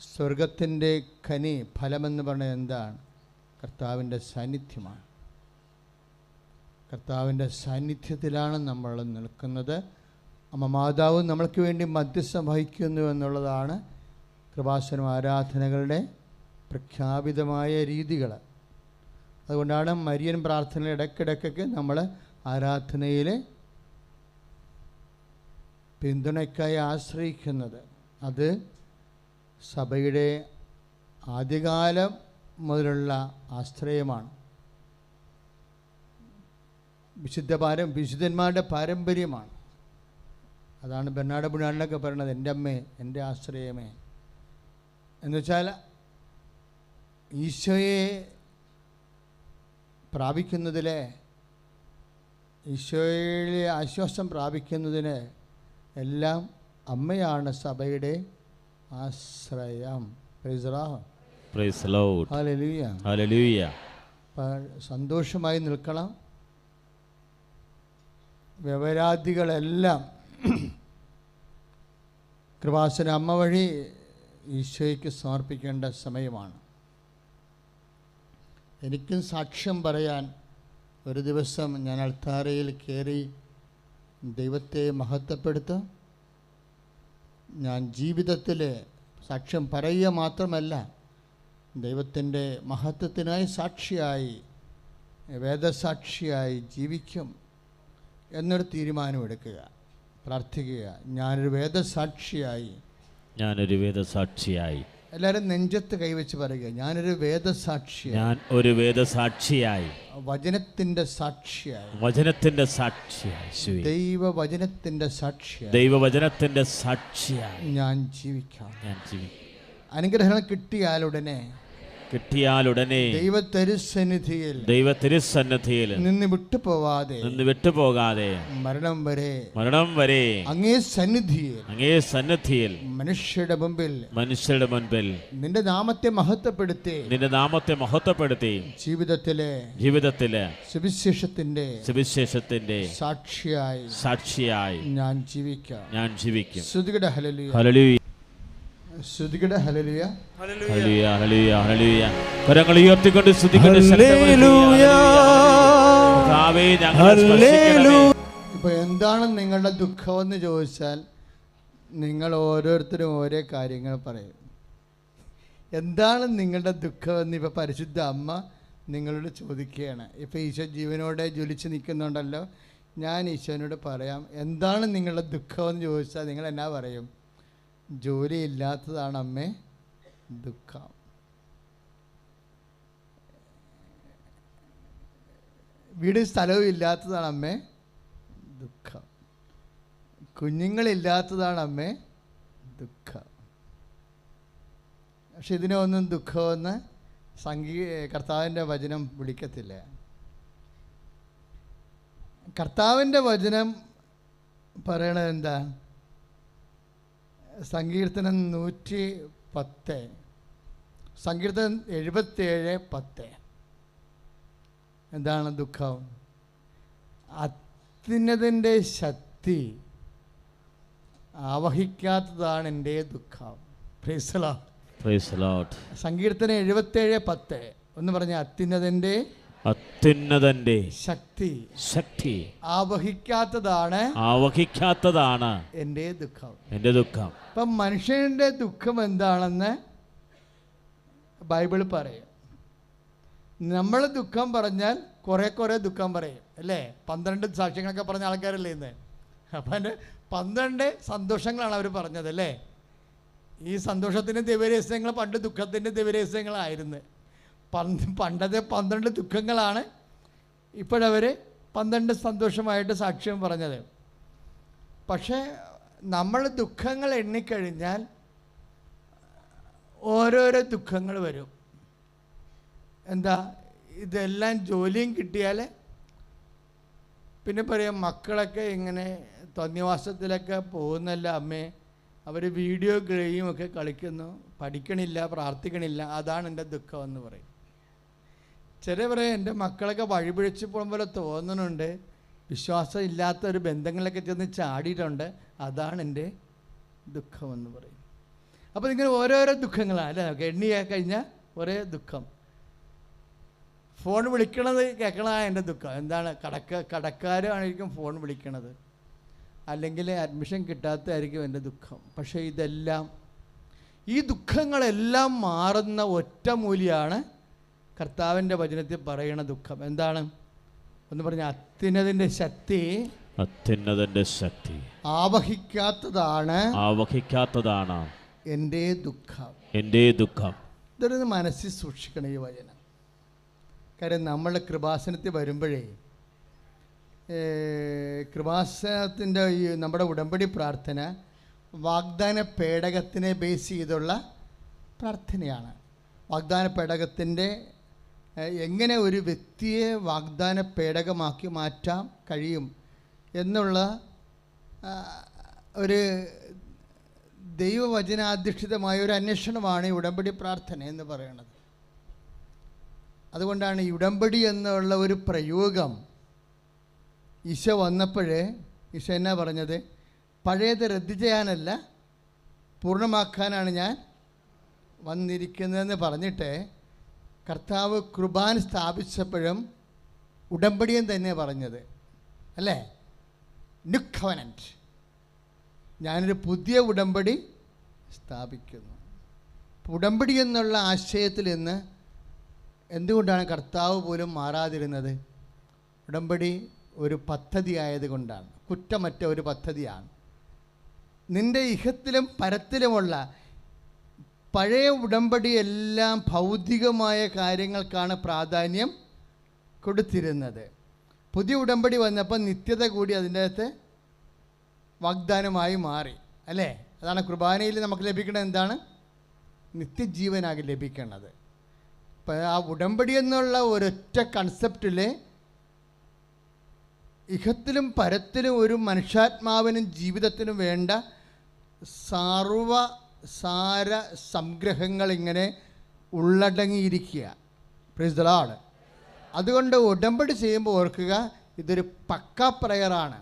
സ്വർഗത്തിൻ്റെ ഖനി ഫലമെന്ന് പറഞ്ഞത് എന്താണ്? കർത്താവിൻ്റെ സാന്നിധ്യമാണ്. കർത്താവിൻ്റെ സാന്നിധ്യത്തിലാണ് നമ്മൾ നിൽക്കുന്നത്. അമ്മ മാതാവ് നമ്മൾക്ക് വേണ്ടി മധ്യസ്ഥം വഹിക്കുന്നു എന്നുള്ളതാണ് കൃപാസനം ആരാധനകളുടെ പ്രഖ്യാപിതമായ രീതികൾ. അതുകൊണ്ടാണ് മരിയൻ പ്രാർത്ഥന ഇടയ്ക്കിടയ്ക്കൊക്കെ നമ്മൾ ആരാധനയിൽ പിന്തുണയ്ക്കായി ആശ്രയിക്കുന്നത്. അത് സഭയുടെ ആദ്യകാലം മുതലുള്ള ആശ്രയമാണ്. വിശുദ്ധന്മാരുടെ പാരമ്പര്യമാണ്. അതാണ് ബെർണാഡ് ബുണാനിലൊക്കെ പറയുന്നത്, എൻ്റെ അമ്മേ, എൻ്റെ ആശ്രയമേ. എന്നുവെച്ചാൽ ഈശോയെ പ്രാപിക്കുന്നതിലെ, ഈശോയിലെ ആശ്വാസം പ്രാപിക്കുന്നതിന് എല്ലാം അമ്മയാണ് സഭയുടെ ആശ്രയം. Praise the Lord. Hallelujah. Hallelujah. സന്തോഷമായി നിൽക്കണം. വ്യവരാധികളെല്ലാം കൃപാസന അമ്മ വഴി ഈശോയ്ക്ക് സമർപ്പിക്കേണ്ട സമയമാണ്. എനിക്കും സാക്ഷ്യം പറയാൻ ഒരു ദിവസം ഞാൻ അൾത്താരയിൽ കയറി ദൈവത്തെ മഹത്വപ്പെടുത്തും. ഞാൻ ജീവിതത്തിൽ സാക്ഷ്യം പറയുക മാത്രമല്ല, ദൈവത്തിൻ്റെ മഹത്വത്തിനായി സാക്ഷിയായി, വേദസാക്ഷിയായി ജീവിക്കും എന്നൊരു തീരുമാനമെടുക്കുക, പ്രാർത്ഥിക്കുക. ഞാനൊരു വേദസാക്ഷിയായി. എല്ലാവരും നെഞ്ചത്ത് കൈവച്ച് പറയുക, ഞാനൊരു വേദസാക്ഷിയായി. ഞാൻ ഒരു വേദസാക്ഷിയായി, വചനത്തിന്റെ സാക്ഷിയായി, വചനത്തിന്റെ സാക്ഷിയായി, ദൈവവചനത്തിന്റെ സാക്ഷിയായി, ദൈവവചനത്തിന്റെ സാക്ഷിയായി ഞാൻ ജീവിക്കാം. അനുഗ്രഹം കിട്ടിയാലുടനെ ദൈവ തിരുസന്നിധിയിൽ നിന്ന് വിട്ടുപോകാതെ മരണം വരെ അങ്ങേ സന്നിധിയിൽ മനുഷ്യരുടെ മുൻപിൽ നിന്റെ നാമത്തെ മഹത്വപ്പെടുത്തി ജീവിതത്തിലെ സുവിശേഷത്തിന്റെ സാക്ഷിയായി ഞാൻ ജീവിക്കാം. ഹല്ലേലൂയ. സ്തുതിക്കട്ടെ. ഹല്ലേലൂയ. ഹല്ലേലൂയ. ഹല്ലേലൂയ. ഹല്ലേലൂയ. കരങ്ങൾ ഉയർത്തിക്കൊണ്ട് സ്തുതിക്കട്ടെ. ഇപ്പോൾ എന്താണ് നിങ്ങളുടെ ദുഃഖമെന്ന് ചോദിച്ചാൽ നിങ്ങൾ ഓരോരുത്തരും ഓരോ കാര്യങ്ങൾ പറയും. എന്താണ് നിങ്ങളുടെ ദുഃഖമെന്ന് ഇപ്പോൾ പരിശുദ്ധ അമ്മ നിങ്ങളോട് ചോദിക്കുകയാണ്. ഇപ്പോൾ ഈശോ ജീവനോടെ ജ്വലിച്ച് നിൽക്കുന്നുണ്ടല്ലോ. ഞാൻ ഈശോനോട് പറയാം, എന്താണ് നിങ്ങളുടെ ദുഃഖമെന്ന് ചോദിച്ചാൽ നിങ്ങൾ എന്നാ പറയും? ജോലിയില്ലാത്തതാണ് അമ്മേ ദുഃഖം. വീടും സ്ഥലവും ഇല്ലാത്തതാണ് അമ്മേ ദുഃഖം. കുഞ്ഞുങ്ങളില്ലാത്തതാണ് അമ്മേ ദുഃഖം. പക്ഷെ ഇതിനെ ഒന്നും ദുഃഖമെന്ന് കർത്താവിൻ്റെ വചനം വിളിക്കത്തില്ല. കർത്താവിൻ്റെ വചനം പറയണത് എന്താ? സങ്കീർത്തനം 110, സങ്കീർത്തനം 77:10. എന്താണ് ദുഃഖം? അത്യുന്നതൻ്റെ ശക്തി ആവഹിക്കാത്തതാണ് എൻ്റെ ദുഃഖം. Praise the Lord. സങ്കീർത്തനം 77:10 ഒന്ന് പറഞ്ഞ, അത്യുന്നതൻ്റെ ശക്തി ആവഹിക്കാത്തതാണ് എൻ്റെ ദുഃഖം. അപ്പം മനുഷ്യന്റെ ദുഃഖം എന്താണെന്ന് ബൈബിൾ പറയും. നമ്മൾ ദുഃഖം പറഞ്ഞാൽ കുറെ ദുഃഖം പറയും അല്ലേ? 12 സാക്ഷ്യങ്ങളൊക്കെ പറഞ്ഞ ആൾക്കാരല്ലേ ഇന്ന്. അപ്പം എൻ്റെ 12 സന്തോഷങ്ങളാണ് അവർ പറഞ്ഞത് അല്ലേ? ഈ സന്തോഷത്തിൻ്റെ ദിവരഹസ്യങ്ങൾ പണ്ട് ദുഃഖത്തിൻ്റെ ദിവരഹസ്യങ്ങളായിരുന്നു. പണ്ടത്തെ 12 ദുഃഖങ്ങളാണ് ഇപ്പോഴവർ 12 സന്തോഷമായിട്ട് സാക്ഷ്യം പറഞ്ഞത്. പക്ഷേ നമ്മൾ ദുഃഖങ്ങൾ എണ്ണിക്കഴിഞ്ഞാൽ ഓരോരോ ദുഃഖങ്ങൾ വരും. എന്താ? ഇതെല്ലാം ജോലിയും കിട്ടിയാൽ പിന്നെ പറയാം, മക്കളൊക്കെ ഇങ്ങനെ തോന്നിവാസത്തിലൊക്കെ പോകുന്നല്ല അമ്മേ, അവർ വീഡിയോ ഗെയിമൊക്കെ കളിക്കുന്നു, പഠിക്കണില്ല, പ്രാർത്ഥിക്കണില്ല, അതാണ് എൻ്റെ ദുഃഖം എന്ന് പറയും. ചില പറയും, എൻ്റെ മക്കളൊക്കെ വഴിപിഴച്ച് പോകുന്ന പോലെ തോന്നുന്നുണ്ട്, വിശ്വാസം ഇല്ലാത്ത ഒരു ബന്ധങ്ങളിലൊക്കെ ചെന്ന് ചാടിയിട്ടുണ്ട്, അതാണ് എൻ്റെ ദുഃഖമെന്ന് പറയും. അപ്പോൾ ഇങ്ങനെ ഓരോരോ ദുഃഖങ്ങളാണ് അല്ലേ, നമുക്ക് എണ്ണി കഴിഞ്ഞാൽ ഒരേ ദുഃഖം. ഫോൺ വിളിക്കണത് കേൾക്കണതാണ് എൻ്റെ ദുഃഖം. എന്താണ്? കടക്കാരായിരിക്കും ഫോൺ വിളിക്കണത്, അല്ലെങ്കിൽ അഡ്മിഷൻ കിട്ടാത്തതായിരിക്കും എൻ്റെ ദുഃഖം. പക്ഷേ ഈ ദുഃഖങ്ങളെല്ലാം മാറുന്ന ഒറ്റ മൂല്യമാണ് കർത്താവിൻ്റെ വചനത്തിൽ പറയുന്ന ദുഃഖം. എന്താണ്? ഒന്ന് പറഞ്ഞ, അത്യുന്നതിൻ്റെ ശക്തി ആവഹിക്കാത്തതാണ് എൻ്റെ ദുഃഖം. ഇതൊരു മനസ്സിൽ സൂക്ഷിക്കണം ഈ വചനം. കാര്യം നമ്മൾ കൃപാസനത്തിൽ വരുമ്പോഴേ, കൃപാസനത്തിൻ്റെ ഈ നമ്മുടെ ഉടമ്പടി പ്രാർത്ഥന വാഗ്ദാന പേടകത്തിനെ ബേസ് ചെയ്തുള്ള പ്രാർത്ഥനയാണ്. വാഗ്ദാന പേടകത്തിൻ്റെ എങ്ങനെ ഒരു വ്യക്തിയെ വാഗ്ദാന പേടകമാക്കി മാറ്റാൻ കഴിയും എന്നുള്ള ഒരു ദൈവവചനാധിഷ്ഠിതമായ ഒരു അന്വേഷണമാണ് ഈ ഉടമ്പടി പ്രാർത്ഥന എന്ന് പറയുന്നത്. അതുകൊണ്ടാണ് ഈ ഉടമ്പടി എന്നുള്ള ഒരു പ്രയോഗം ഈശോ വന്നപ്പോഴേ ഈശോ എന്നാ പറഞ്ഞത്? പഴയത് റദ്ദ് ചെയ്യാനല്ല, പൂർണ്ണമാക്കാനാണ് ഞാൻ വന്നിരിക്കുന്നതെന്ന് പറഞ്ഞിട്ട് കർത്താവ് കുർബാന സ്ഥാപിച്ചപ്പോഴും ഉടമ്പടിയും തന്നെ പറഞ്ഞത് അല്ലേ? ന്യൂ കവനന്റ്, ഞാനൊരു പുതിയ ഉടമ്പടി സ്ഥാപിക്കുന്നു. ഉടമ്പടി എന്നുള്ള ആശയത്തിൽ നിന്ന് എന്തുകൊണ്ടാണ് കർത്താവ് പോലും മാറാതിരുന്നത്? ഉടമ്പടി ഒരു പദ്ധതി ആയതുകൊണ്ടാണ്, കുറ്റമറ്റ ഒരു പദ്ധതിയാണ്. നിൻ്റെ ഇഹത്തിലും പരത്തിലുമുള്ള പഴയ ഉടമ്പടി എല്ലാം ഭൗതികമായ കാര്യങ്ങൾക്കാണ് പ്രാധാന്യം കൊടുത്തിരുന്നത്. പുതിയ ഉടമ്പടി വന്നപ്പോൾ നിത്യത കൂടി അതിൻ്റെ അകത്ത് വാഗ്ദാനമായി മാറി അല്ലേ? അതാണ് കുർബാനയിൽ നമുക്ക് ലഭിക്കുന്നത്. എന്താണ്? നിത്യജീവനാകി ലഭിക്കുന്നത്. ഇപ്പം ആ ഉടമ്പടി എന്നുള്ള ഒരൊറ്റ കൺസെപ്റ്റിൽ ഇഹത്തിലും പരത്തിലും ഒരു മനുഷ്യാത്മാവിനും ജീവിതത്തിനും വേണ്ട സാര സംഗ്രഹങ്ങൾ ഇങ്ങനെ ഉള്ളടങ്ങിയിരിക്കുക. Praise the Lord. അതുകൊണ്ട് ഉടമ്പടി ചെയ്യുമ്പോൾ ഓർക്കുക, ഇതൊരു പക്ക പ്രയറാണ്.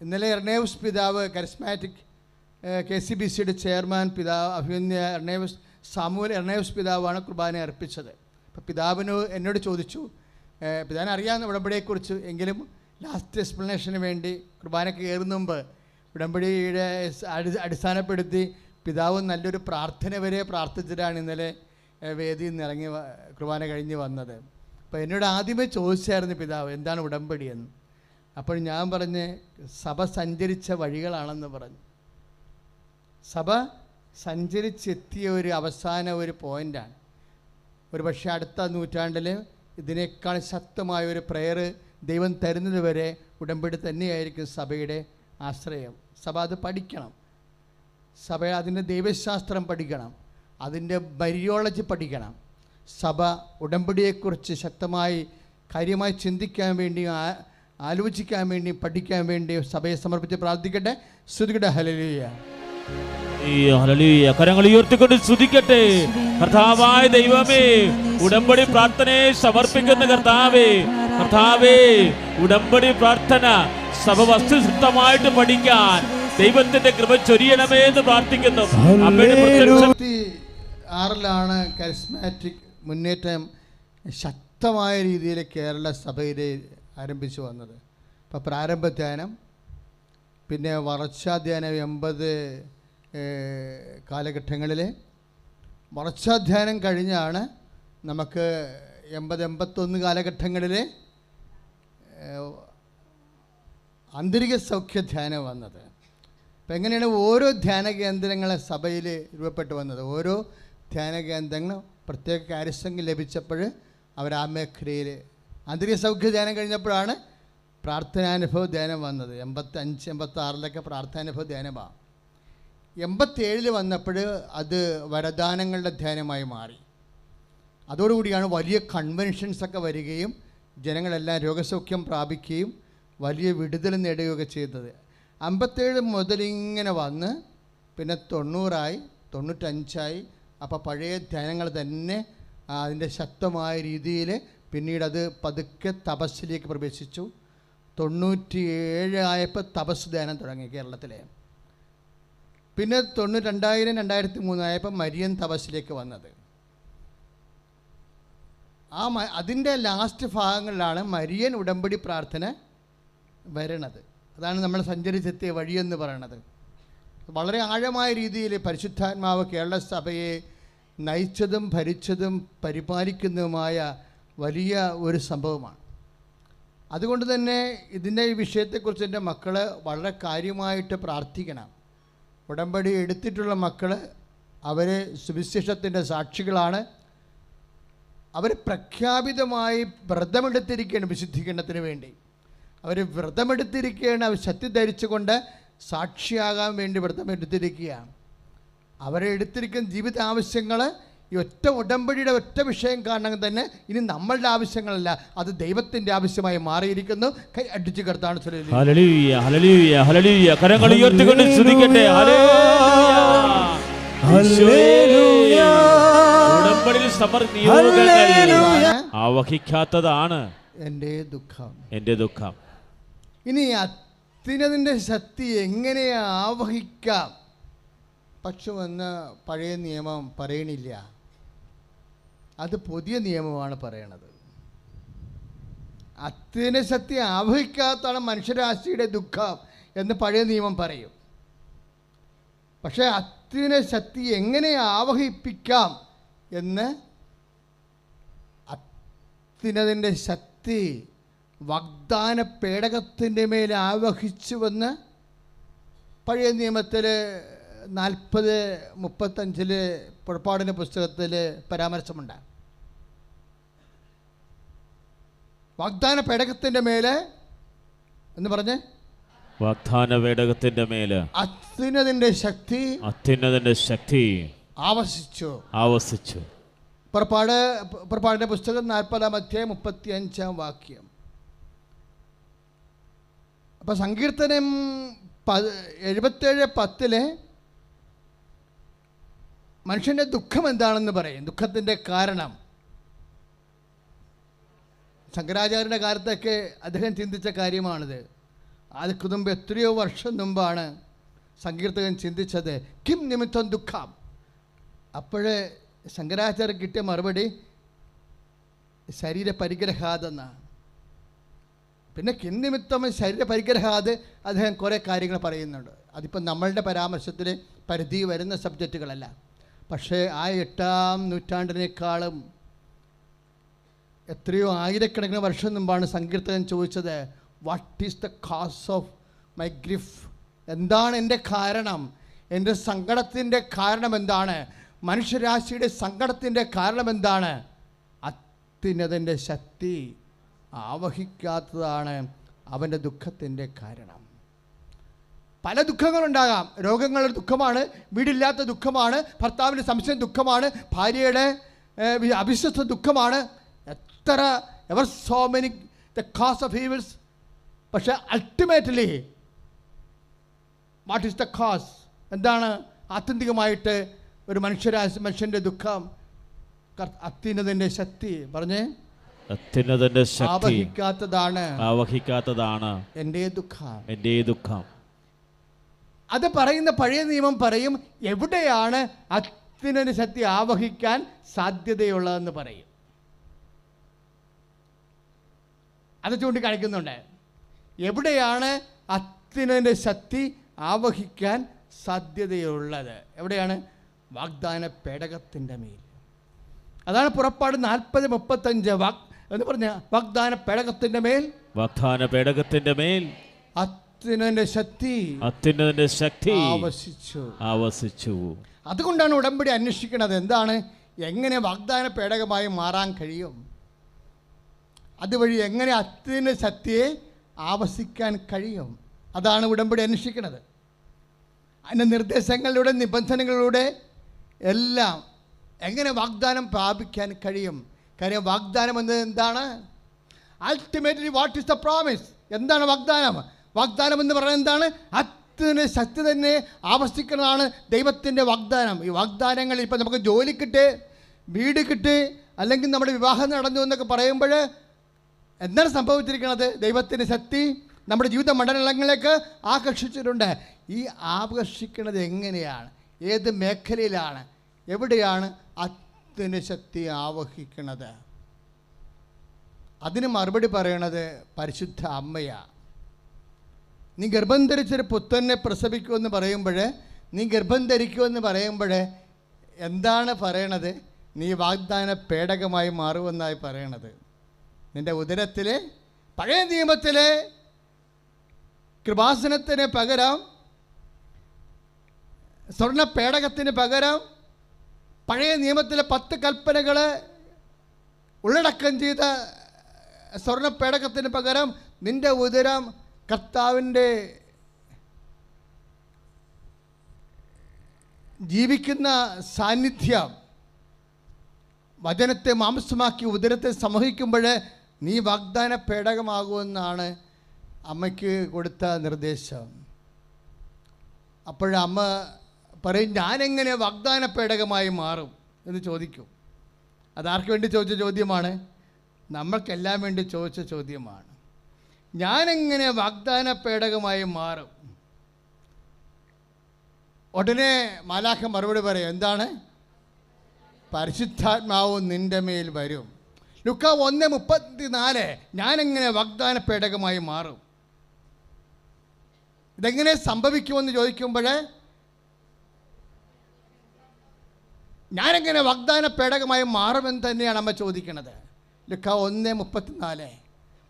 ഇന്നലെ എർണേവസ് പിതാവ്, കരിസ്മാറ്റിക് KCBCയുടെ ചെയർമാൻ പിതാവ് അഭിമന്യ സാമുവൽ എർണേവസ് പിതാവാണ് കുർബാന അർപ്പിച്ചത്. അപ്പോൾ പിതാവിന് എന്നോട് ചോദിച്ചു, പിതാവിനെ അറിയാവുന്ന ഉടമ്പടിയെക്കുറിച്ച്, എങ്കിലും ലാസ്റ്റ് എക്സ്പ്ലനേഷന് വേണ്ടി കുർബാനയ്ക്ക് കയറുന്ന മുമ്പ് ഉടമ്പടിയുടെ അടിസ്ഥാനപ്പെടുത്തി പിതാവ് നല്ലൊരു പ്രാർത്ഥന വരെ പ്രാർത്ഥിച്ചിട്ടാണ് ഇന്നലെ വേദിയിൽ നിന്ന് ഇറങ്ങി കുർബാന കഴിഞ്ഞ് വന്നത്. അപ്പോൾ എന്നോട് ആദ്യമേ ചോദിച്ചായിരുന്നു പിതാവ് എന്താണ് ഉടമ്പടി എന്ന്. അപ്പോൾ ഞാൻ പറഞ്ഞ് സഭ സഞ്ചരിച്ച വഴികളാണെന്ന് പറഞ്ഞു. സഭ സഞ്ചരിച്ചെത്തിയ ഒരു അവസാന ഒരു പോയിൻ്റാണ്. ഒരു പക്ഷേ അടുത്ത നൂറ്റാണ്ടിൽ ഇതിനേക്കാൾ ശക്തമായ ഒരു പ്രയർ ദൈവം തരുന്നത് വരെ ഉടമ്പടി തന്നെയായിരിക്കും സഭയുടെ ആശ്രയം. സഭ അത് പഠിക്കണം. സഭ അതിൻ്റെ ദൈവശാസ്ത്രം പഠിക്കണം, അതിൻ്റെ ബൈരിയോളജി പഠിക്കണം. സഭ ഉടമ്പടിയെക്കുറിച്ച് ശക്തമായി കാര്യമായി ചിന്തിക്കാൻ വേണ്ടി, ആലോചിക്കാൻ വേണ്ടി, പഠിക്കാൻ വേണ്ടി സഭയെ സമർപ്പിച്ച് പ്രാർത്ഥിക്കട്ടെ. സ്തുതിക്കട്ടെ. ഹല്ലേലൂയ. കരങ്ങൾ ഉയർത്തിക്കൊണ്ട് സ്തുതിക്കട്ടെ. കർത്താവായ ദൈവമേ, ഉടമ്പടി പ്രാർത്ഥനയെ സമർപ്പിക്കുന്ന കർത്താവേ, ഉടമ്പടി പ്രാർത്ഥന സഭ വസ്തുനിഷ്ഠമായിട്ട് പഠിക്കാൻ ദൈവത്തിന്റെ കൃപ ചൊരിയണമേ എന്ന് പ്രാർത്ഥിക്കുന്നു. 6 കരിസ്മാറ്റിക് മുന്നേറ്റം ശക്തമായ രീതിയിൽ കേരള സഭയിൽ ആരംഭിച്ചു വന്നത്. ഇപ്പോൾ പ്രാരംഭ ധ്യാനം, പിന്നെ വളർച്ചാധ്യാനം 80 കാലഘട്ടങ്ങളിൽ. വളർച്ചാധ്യാനം കഴിഞ്ഞാണ് നമുക്ക് 80-81 കാലഘട്ടങ്ങളിൽ ആന്തരിക സൗഖ്യധ്യാനം വന്നത്. അപ്പം എങ്ങനെയാണ് ഓരോ ധ്യാന കേന്ദ്രങ്ങളെ സഭയിൽ രൂപപ്പെട്ടു വന്നത്? ഓരോ ധ്യാന കേന്ദ്രങ്ങളും പ്രത്യേക കാര്യസംഖ്യ ലഭിച്ചപ്പോൾ അവർ ആ മേഖലയിൽ ആന്തരിക സൗഖ്യധ്യാനം കഴിഞ്ഞപ്പോഴാണ് പ്രാർത്ഥനാനുഭവ ധ്യാനം വന്നത്. 85-86 പ്രാർത്ഥനാനുഭവ ധ്യാനമാണ്. 87 വന്നപ്പോൾ അത് വരദാനങ്ങളുടെ ധ്യാനമായി മാറി. അതോടുകൂടിയാണ് വലിയ കൺവെൻഷൻസൊക്കെ വരികയും ജനങ്ങളെല്ലാം രോഗസൗഖ്യം പ്രാപിക്കുകയും വലിയ വിടുതൽ നേടുകയൊക്കെ ചെയ്തത്. 57 മുതലിങ്ങനെ വന്ന് പിന്നെ 90 95 അപ്പോൾ പഴയ ധ്യാനങ്ങൾ തന്നെ അതിൻ്റെ ശക്തമായ രീതിയിൽ പിന്നീട് അത് പതുക്കെ തപസ്സിലേക്ക് പ്രവേശിച്ചു. 97 ആയപ്പോൾ തപസ് ധ്യാനം തുടങ്ങി കേരളത്തിലെ. പിന്നെ 2003 ആയപ്പോൾ മരിയൻ തപസ്സിലേക്ക് വന്നത്. അതിൻ്റെ ലാസ്റ്റ് ഭാഗങ്ങളിലാണ് മരിയൻ ഉടമ്പടി പ്രാർത്ഥന വരണത്. അതാണ് നമ്മൾ സഞ്ചരിച്ചെത്തിയ വഴിയെന്ന് പറയണത്. വളരെ ആഴമായ രീതിയിൽ പരിശുദ്ധാത്മാവ് കേരള സഭയെ നയിച്ചതും ഭരിച്ചതും പരിപാലിക്കുന്നതുമായ വലിയ ഒരു സംഭവമാണ്. അതുകൊണ്ട് തന്നെ ഇതിൻ്റെ ഈ വിഷയത്തെക്കുറിച്ച് എൻ്റെ മക്കൾ വളരെ കാര്യമായിട്ട് പ്രാർത്ഥിക്കണം. ഉടമ്പടി എടുത്തിട്ടുള്ള മക്കൾ അവർ സുവിശേഷത്തിൻ്റെ സാക്ഷികളാണ്. അവർ പ്രഖ്യാപിതമായി വ്രതമെടുത്തിരിക്കുകയാണ് വിശുദ്ധീകരണത്തിന് വേണ്ടി. അവർ വ്രതമെടുത്തിരിക്കുകയാണ്. അവർ ശക്തി ധരിച്ചുകൊണ്ട് സാക്ഷിയാകാൻ വേണ്ടി വ്രതമെടുത്തിരിക്കുകയാണ്. അവരെ എടുത്തിരിക്കുന്ന ജീവിത ആവശ്യങ്ങൾ ഈ ഒറ്റ ഉടമ്പടിയുടെ ഒറ്റ വിഷയം കാരണം തന്നെ ഇനി നമ്മളുടെ ആവശ്യങ്ങളല്ല, അത് ദൈവത്തിൻ്റെ ആവശ്യമായി മാറിയിരിക്കുന്നു. കൈ അടിച്ചു കർത്താണ്. ഹല്ലേലൂയ, ഹല്ലേലൂയ, ഹല്ലേലൂയ. കരങ്ങൾ ഉയർത്തിക്കൊണ്ട് സ്തുതിക്കട്ടെ. ഹല്ലേലൂയ. ഉടമ്പടിയിൽ സമർപ്പിക്കുന്നവർ ആവഹിക്കാത്തതാണ് എൻ്റെ ദുഃഖം. ഇനി അത്യുന്നതന്റെ ശക്തി എങ്ങനെ ആവഹിക്കാം? പക്ഷമെന്ന് പഴയ നിയമം പറയണില്ല, അത് പുതിയ നിയമമാണ് പറയണത്. അത്യുന്നത ശക്തി ആവഹിക്കാത്താണ് മനുഷ്യരാശിയുടെ ദുഃഖം എന്ന് പഴയ നിയമം പറയും. പക്ഷേ അത്യുന്നത ശക്തി എങ്ങനെ ആവഹിപ്പിക്കാം എന്ന്, അത്യുന്നതൻ്റെ ശക്തി വാഗ്ദാന പേടകത്തിൻ്റെ മേൽ ആവഹിച്ചുവെന്ന് പഴയ നിയമത്തിൽ 40:35 പുറപ്പാടിൻ്റെ പുസ്തകത്തിൽ പരാമർശമുണ്ട്. വാഗ്ദാന പേടകത്തിൻ്റെ മേലെ എന്ന് പറഞ്ഞ് വാഗ്ദാന പേടകത്തിൻ്റെ മേലെ അത്യുന്നതന്റെ ശക്തി ആവസിച്ചു. പുറപ്പാടിൻ്റെ പുസ്തകം 40:35 അപ്പോൾ സങ്കീർത്തനം 77:10 മനുഷ്യൻ്റെ ദുഃഖം എന്താണെന്ന് പറയും. ദുഃഖത്തിൻ്റെ കാരണം ശങ്കരാചാര്യൻ്റെ കാലത്തൊക്കെ അദ്ദേഹം ചിന്തിച്ച കാര്യമാണിത്. അതിന് മുമ്പ് എത്രയോ വർഷം മുമ്പാണ് സങ്കീർത്തകൻ ചിന്തിച്ചത്, കിം നിമിത്തം ദുഃഖം. അപ്പോഴേ ശങ്കരാചാര്യ കിട്ടിയ മറുപടി ശരീര പരിഗ്രഹാതെന്നാണ്. പിന്നെ കിം നിമിത്തം ശരീര പരിഗ്രഹാത് അദ്ദേഹം കുറേ കാര്യങ്ങൾ പറയുന്നുണ്ട്. അതിപ്പോൾ നമ്മളുടെ പരാമർശത്തിൽ പരിധി വരുന്ന സബ്ജക്റ്റുകളല്ല. പക്ഷേ ആ 8-ാം നൂറ്റാണ്ടിനേക്കാളും എത്രയോ ആയിരക്കണക്കിന് വർഷം മുമ്പാണ് സങ്കീർത്തകൻ ചോദിച്ചത്, what is the cause of my grief? എന്താണ് എൻ്റെ കാരണം? എൻ്റെ സങ്കടത്തിൻ്റെ കാരണം എന്താണ്? മനുഷ്യരാശിയുടെ സങ്കടത്തിൻ്റെ കാരണം എന്താണ്? അത്യുന്നതൻ്റെ ശക്തി ആവഹിക്കാത്തതാണ് അവൻ്റെ ദുഃഖത്തിൻ്റെ കാരണം. പല ദുഃഖങ്ങളുണ്ടാകാം. രോഗങ്ങളുടെ ദുഃഖമാണ്, വീടില്ലാത്ത ദുഃഖമാണ്, ഭർത്താവിൻ്റെ സംശയം ദുഃഖമാണ്, ഭാര്യയുടെ അവിശ്വസ്ത ദുഃഖമാണ്, ever so many the cause of evils. പക്ഷേ അൾട്ടിമേറ്റ്ലി വാട്ട് ഈസ് ദ കാസ്? എന്താണ് ആത്യന്തികമായിട്ട് ഒരു മനുഷ്യൻ്റെ ദുഃഖം? അത്യുന്നതന്റെ ശക്തി പറഞ്ഞേ, അത്യുന്നതന്റെ ശക്തി ആവഹിക്കാത്തതാണ് എൻ്റെ ദുഃഖം. അത് പറയുന്ന പഴയ നിയമം പറയും, എവിടെയാണ് അത്യുന്നതന്റെ ശക്തി ആവഹിക്കാൻ സാധ്യതയുള്ളതെന്ന് പറയും. അത് ചൂണ്ടിക്കാണിക്കുന്നുണ്ട്. എവിടെയാണ് അത്യുന്നതന്റെ ശക്തി ആവഹിക്കാൻ സാധ്യതയുള്ളത്? എവിടെയാണ്? വാഗ്ദാന പേടകത്തിൻ്റെ മേൽ. അതാണ് പുറപ്പാട് 40:35 എന്ന് പറഞ്ഞ വാഗ്ദാന പേടകത്തിൻ്റെ മേൽ അത്യുന്നതന്റെ ശക്തി ആവസിച്ചു. അതുകൊണ്ടാണ് ഉടമ്പടി അന്വേഷിക്കുന്നത്. എന്താണ്? എങ്ങനെ വാഗ്ദാന പേടകമായി മാറാൻ കഴിയും? അതുവഴി എങ്ങനെ അത്യുന്നത ശക്തിയെ ആവസിക്കാൻ കഴിയും? അതാണ് ഉടമ്പടി അന്വേഷിക്കുന്നത്. അതിൻ്റെ നിർദ്ദേശങ്ങളിലൂടെ നിബന്ധനകളിലൂടെ എല്ലാം എങ്ങനെ വാഗ്ദാനം പ്രാപിക്കാൻ കഴിയും? കാര്യം വാഗ്ദാനം എന്നത് എന്താണ്? Ultimately what is the promise? എന്താണ് വാഗ്ദാനം? വാഗ്ദാനം എന്ന് പറയുന്നത് എന്താണ്? അത്യുന്നത ശക്തി തന്നെ ആവസിക്കുന്നതാണ് ദൈവത്തിൻ്റെ വാഗ്ദാനം. ഈ വാഗ്ദാനങ്ങൾ ഇപ്പം നമുക്ക് ജോലി കിട്ടി, വീട് കിട്ടി, അല്ലെങ്കിൽ നമ്മുടെ വിവാഹം നടന്നു എന്നൊക്കെ പറയുമ്പോൾ എന്താണ് സംഭവിച്ചിരിക്കുന്നത്? ദൈവത്തിൻ്റെ ശക്തി നമ്മുടെ ജീവിത മണ്ഡലങ്ങളിലേക്ക് ആകർഷിച്ചിട്ടുണ്ട്. ഈ ആകർഷിക്കുന്നത് എങ്ങനെയാണ്? ഏത് മേഖലയിലാണ്? എവിടെയാണ് ആത്മീയ ശക്തി ആവഹിക്കുന്നത്? അതിന് മറുപടി പറയണത് പരിശുദ്ധ അമ്മയാണ്. നീ ഗർഭം ധരിച്ചൊരു പുത്രനെ പ്രസവിക്കുമെന്ന് പറയുമ്പോൾ, നീ ഗർഭം ധരിക്കുമെന്ന് പറയുമ്പോൾ എന്താണ് പറയണത്? നീ വാഗ്ദാന പേടകമായി മാറുമെന്നായി പറയണത്. നിൻ്റെ ഉദരത്തിലെ പഴയ നിയമത്തിലെ കൃപാസനത്തിന് പകരം, സ്വർണ്ണ പേടകത്തിന് പകരം, പഴയ നിയമത്തിലെ 10 കൽപ്പനകൾ ഉള്ളടക്കം ചെയ്ത സ്വർണ്ണ പേടകത്തിന് പകരം നിൻ്റെ ഉദരം കർത്താവിൻ്റെ ജീവിക്കുന്ന സാന്നിധ്യം വചനത്തെ മാംസമാക്കി ഉദരത്തെ സമൂഹിക്കുമ്പോൾ നീ വാഗ്ദാന പേടകമാകുമെന്നാണ് അമ്മയ്ക്ക് കൊടുത്ത നിർദ്ദേശം. അപ്പോഴമ്മ പറയും, ഞാനെങ്ങനെ വാഗ്ദാന പേടകമായി മാറും എന്ന് ചോദിക്കും. അതാർക്ക് വേണ്ടി ചോദിച്ച ചോദ്യമാണ്? നമ്മൾക്കെല്ലാം വേണ്ടി ചോദിച്ച ചോദ്യമാണ്. ഞാനെങ്ങനെ വാഗ്ദാന പേടകമായി മാറും? ഉടനെ മാലാഖ മറുപടി പറയും, എന്താണ്? പരിശുദ്ധാത്മാവ് നിൻ്റെ മേൽ വരും. ലൂക്കാ 1:34 ഞാനെങ്ങനെ വാഗ്ദാന പേടകമായി മാറും? ഇതെങ്ങനെ സംഭവിക്കുമെന്ന് ചോദിക്കുമ്പോൾ ഞാനെങ്ങനെ വാഗ്ദാന പേടകമായി മാറുമെന്ന് തന്നെയാണ് അമ്മ ചോദിക്കുന്നത്. ലൂക്കാ 1:34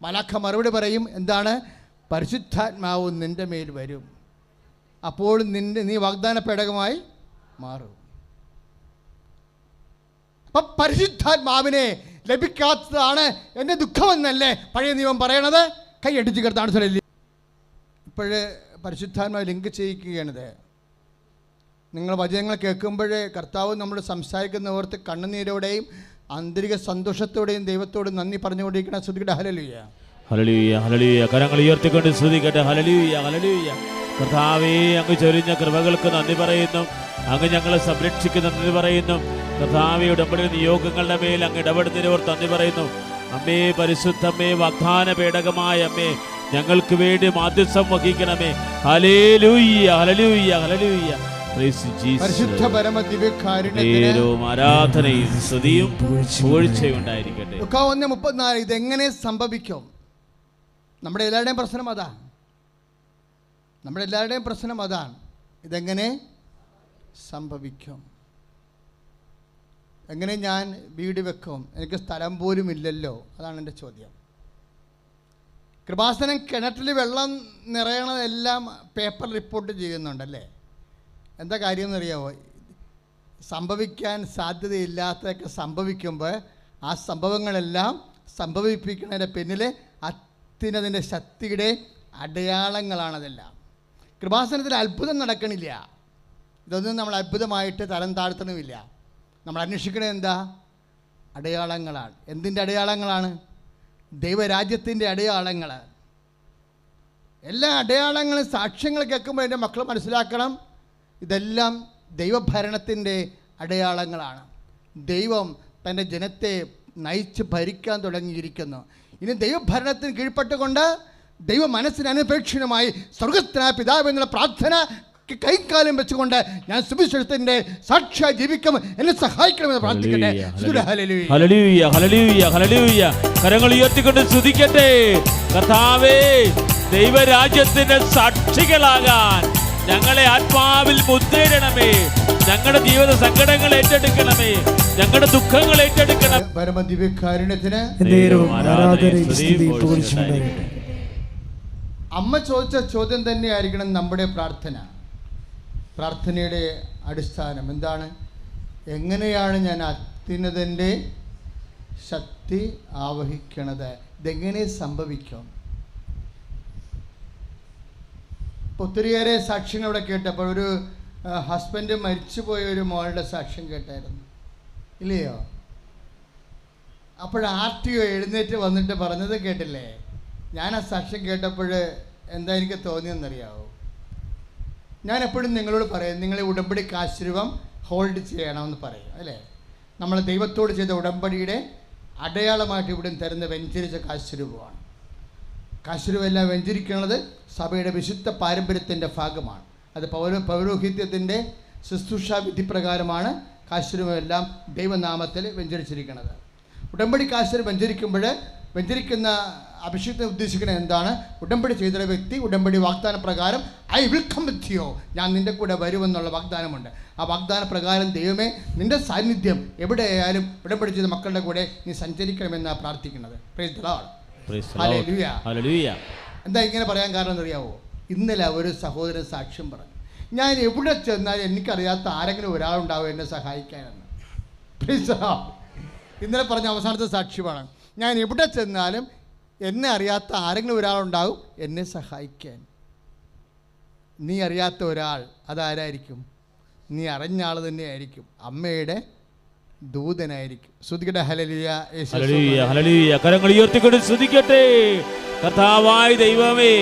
മാലാഖ മറുപടി പറയും, എന്താണ്? പരിശുദ്ധാത്മാവ് നിൻ്റെ മേൽ വരും, അപ്പോൾ നീ വാഗ്ദാന പേടകമായി മാറും. അപ്പം പരിശുദ്ധാത്മാവിനെ ലഭിക്കാത്തതാണ് എൻ്റെ ദുഃഖമെന്നല്ലേ പഴയ നിയമം പറയണത്? കൈയടിച്ച് കിടത്താണ് സ്ഥലം. ഇപ്പോഴേ പരിശുദ്ധാത്മാവ് ലിങ്ക് ചെയ്യിക്കുകയാണിത്. നിങ്ങൾ വചനങ്ങൾ കേൾക്കുമ്പോഴേ കർത്താവ് നമ്മൾ സംസാരിക്കുന്ന ഓർത്ത് കണ്ണുനീരോടെയും ആന്തരിക സന്തോഷത്തോടെയും ദൈവത്തോട് നന്ദി പറഞ്ഞുകൊണ്ടിരിക്കണം. സ്തുതിക്കട്ടെ, ഹല്ലേലൂയ, ഹല്ലേലൂയ, ഹല്ലേലൂയ. കരങ്ങൾ ഉയർത്തിക്കൊണ്ട് സ്തുതിക്കട്ടെ, ഹല്ലേലൂയ, ഹല്ലേലൂയ. കർത്താവേ, അങ്ങ് ചൊരിഞ്ഞ കൃപകൾക്ക് നന്ദി പറയുന്നു. അങ്ങ് ഞങ്ങളെ സംരക്ഷിക്കുന്ന നന്ദി പറയുന്നു. കർത്താവേ, ഉടമ്പടി നിയോഗങ്ങളുടെ മേൽ അങ്ങ് ഇടപെടുന്നതിനോർ നന്ദി പറയുന്നു. അമ്മേ, പരിശുദ്ധമ്മേ, വാഗ്ദാന പേടകമായ അമ്മേ, ഞങ്ങൾക്ക് വേണ്ടി മാധ്യസ്ഥം വഹിക്കണമേ. ഹല്ലേലൂയ, ഹല്ലേലൂയ, ഹല്ലേലൂയ. പരിശുദ്ധ പരമ ദിവ്യകാരുണ്യത്തിന് ആരാധനയും സ്തുതിയും പുകഴ്ചയും ഉണ്ടായിരിക്കട്ടെ. 1:34 ഇതെങ്ങനെ സംഭവിക്കും? നമ്മുടെ എല്ലാവരുടെയും പ്രശ്നം അതാണ്. നമ്മുടെ എല്ലാവരുടെയും പ്രശ്നം അതാണ്. ഇതെങ്ങനെ സംഭവിക്കും? എങ്ങനെ ഞാൻ വീട് വെക്കും? എനിക്ക് സ്ഥലം പോലും ഇല്ലല്ലോ. അതാണ് എൻ്റെ ചോദ്യം. കൃപാസനം കിണറ്റിൽ വെള്ളം നിറയണതെല്ലാം പേപ്പർ റിപ്പോർട്ട് ചെയ്യുന്നുണ്ടല്ലേ? എന്താ കാര്യം എന്നറിയാമോ? സംഭവിക്കാൻ സാധ്യതയില്ലാത്തതൊക്കെ സംഭവിക്കുമ്പോൾ ആ സംഭവങ്ങളെല്ലാം സംഭവിപ്പിക്കുന്നതിൻ്റെ പിന്നിൽ അത്യുന്നതിൻ്റെ ശക്തിയുടെ അടയാളങ്ങളാണതെല്ലാം. കൃപാസനത്തിൽ അത്ഭുതം നടക്കണില്ല. ഇതൊന്നും നമ്മൾ അത്ഭുതമായിട്ട് തരം താഴ്ത്തണമില്ല. നമ്മൾ അന്വേഷിക്കണത് എന്താ? അടയാളങ്ങളാണ്. എന്തിൻ്റെ അടയാളങ്ങളാണ്? ദൈവരാജ്യത്തിൻ്റെ അടയാളങ്ങൾ. എല്ലാ അടയാളങ്ങളും സാക്ഷ്യങ്ങൾ കേൾക്കുമ്പോൾ എൻ്റെ മക്കൾ മനസ്സിലാക്കണം, ഇതെല്ലാം ദൈവഭരണത്തിൻ്റെ അടയാളങ്ങളാണ്. ദൈവം തൻ്റെ ജനത്തെ നയിച്ച് ഭരിക്കാൻ തുടങ്ങിയിരിക്കുന്നു. ഇനി ദൈവഭരണത്തിന് കീഴ്പ്പെട്ടുകൊണ്ട് ദൈവ മനസ്സിന് അനുപേക്ഷണമായി സ്വർഗത്തിനായ പിതാവ് എന്നുള്ള പ്രാർത്ഥന കൈക്കാലം വെച്ചുകൊണ്ട് ഞാൻ സുവിശേഷത്തിൻ്റെ സാക്ഷിയായി ജീവിക്കും. എന്നെ സഹായിക്കണമെന്ന് പ്രാർത്ഥിക്കട്ടെ. ഹല്ലേലൂയ, ഹല്ലേലൂയ, ഹല്ലേലൂയ. കരങ്ങൾ ഉയർത്തിക്കൊണ്ട് സ്തുതിക്കട്ടെ. കർത്താവേ, ദൈവരാജ്യത്തിന്റെ സാക്ഷികളാകാൻ ഞങ്ങളെ ആത്മാവിൽ മുദ്രയിടണമേ. ഞങ്ങളുടെ ജീവിത സങ്കടങ്ങൾ ഏറ്റെടുക്കണമേ. ഞങ്ങളുടെ ദുഃഖങ്ങൾ ഏറ്റെടുക്കണം. പരമദിവ്യകാരുണ്യത്തിന് അമ്മ ചോദിച്ച ചോദ്യം തന്നെയായിരിക്കണം നമ്മുടെ പ്രാർത്ഥന. പ്രാർത്ഥനയുടെ അടിസ്ഥാനം എന്താണ്? എങ്ങനെയാണ് ഞാൻ അത്യുന്നതൻ്റെ ശക്തി ആവഹിക്കണത്? ഇതെങ്ങനെ സംഭവിക്കും? ഒത്തിരിയേറെ സാക്ഷ്യങ്ങൾ ഇവിടെ കേട്ടപ്പോൾ ഒരു ഹസ്ബൻഡ് മരിച്ചുപോയ ഒരു മോളുടെ സാക്ഷ്യം കേട്ടായിരുന്നു, ഇല്ലയോ? അപ്പോൾ RTO എഴുന്നേറ്റ് വന്നിട്ട് പറഞ്ഞത് കേട്ടില്ലേ? ഞാൻ ആ സാക്ഷ്യം കേട്ടപ്പോൾ എന്താ എനിക്ക് തോന്നിയെന്നറിയാവോ? ഞാൻ എപ്പോഴും നിങ്ങളോട് പറയും, നിങ്ങളെ ഉടമ്പടി ആശീർവാദം ഹോൾഡ് ചെയ്യണമെന്ന് പറയും, അല്ലേ? നമ്മൾ ദൈവത്തോട് ചെയ്ത ഉടമ്പടിയുടെ അടയാളമായിട്ട് ഇവിടെ തരുന്ന വെഞ്ചരിച്ച ആശീർവാദമാണ്. കാശുരുവെല്ലാം വെഞ്ചരിക്കുന്നത് സഭയുടെ വിശുദ്ധ പാരമ്പര്യത്തിൻ്റെ ഭാഗമാണ്. അത് പൗരോഹിത്യത്തിൻ്റെ ശുശ്രൂഷ വിധിപ്രകാരമാണ് കാശുരുവെല്ലാം ദൈവനാമത്തിൽ വെഞ്ചരിച്ചിരിക്കുന്നത്. ഉടമ്പടി കാശുരു വെഞ്ചരിക്കുന്ന അഭിഷേകത്തെ ഉദ്ദേശിക്കുന്നത് എന്താണ്? ഉടമ്പടി ചെയ്ത വ്യക്തി ഉടമ്പടി വാഗ്ദാന പ്രകാരം I will come with you, ഞാൻ നിൻ്റെ കൂടെ വരുമെന്നുള്ള വാഗ്ദാനമുണ്ട്. ആ വാഗ്ദാന പ്രകാരം ദൈവമേ നിൻ്റെ സാന്നിധ്യം എവിടെയായാലും ഉടമ്പടി ചെയ്ത മക്കളുടെ കൂടെ നീ സഞ്ചരിക്കണമെന്നാണ് പ്രാർത്ഥിക്കുന്നത്. Praise the Lord. ഹല്ലേലൂയ. എന്താ ഇങ്ങനെ പറയാൻ കാരണം എന്നറിയാവോ? ഇന്നലെ ഒരു സഹോദരൻ സാക്ഷ്യം പറഞ്ഞു, ഞാൻ എവിടെ ചെന്നാലും എനിക്കറിയാത്ത ആരെങ്കിലും ഒരാളുണ്ടാവും എന്നെ സഹായിക്കാനെന്ന്. Praise the Lord. ഇന്നലെ പറഞ്ഞ അവസാനത്തെ സാക്ഷ്യമാണ്, ഞാൻ എവിടെ ചെന്നാലും എന്നെ അറിയാത്ത ആരെങ്കിലും ഒരാളുണ്ടാവും എന്നെ സഹായിക്കാൻ. നീ അറിയാത്ത ഒരാൾ, അതാരായിരിക്കും? നീ അറിഞ്ഞ ആൾ തന്നെയായിരിക്കും, അമ്മയുടെ ദൂതനായിരിക്കും. സ്തുതിക്കട്ടെ. ഹല്ലേലൂയ. ഹല്ലേലൂയ. കരങ്ങൾ ഉയർത്തിക്കൊണ്ട് സ്തുതിക്കട്ടെ. കർത്താവായ ദൈവമേ,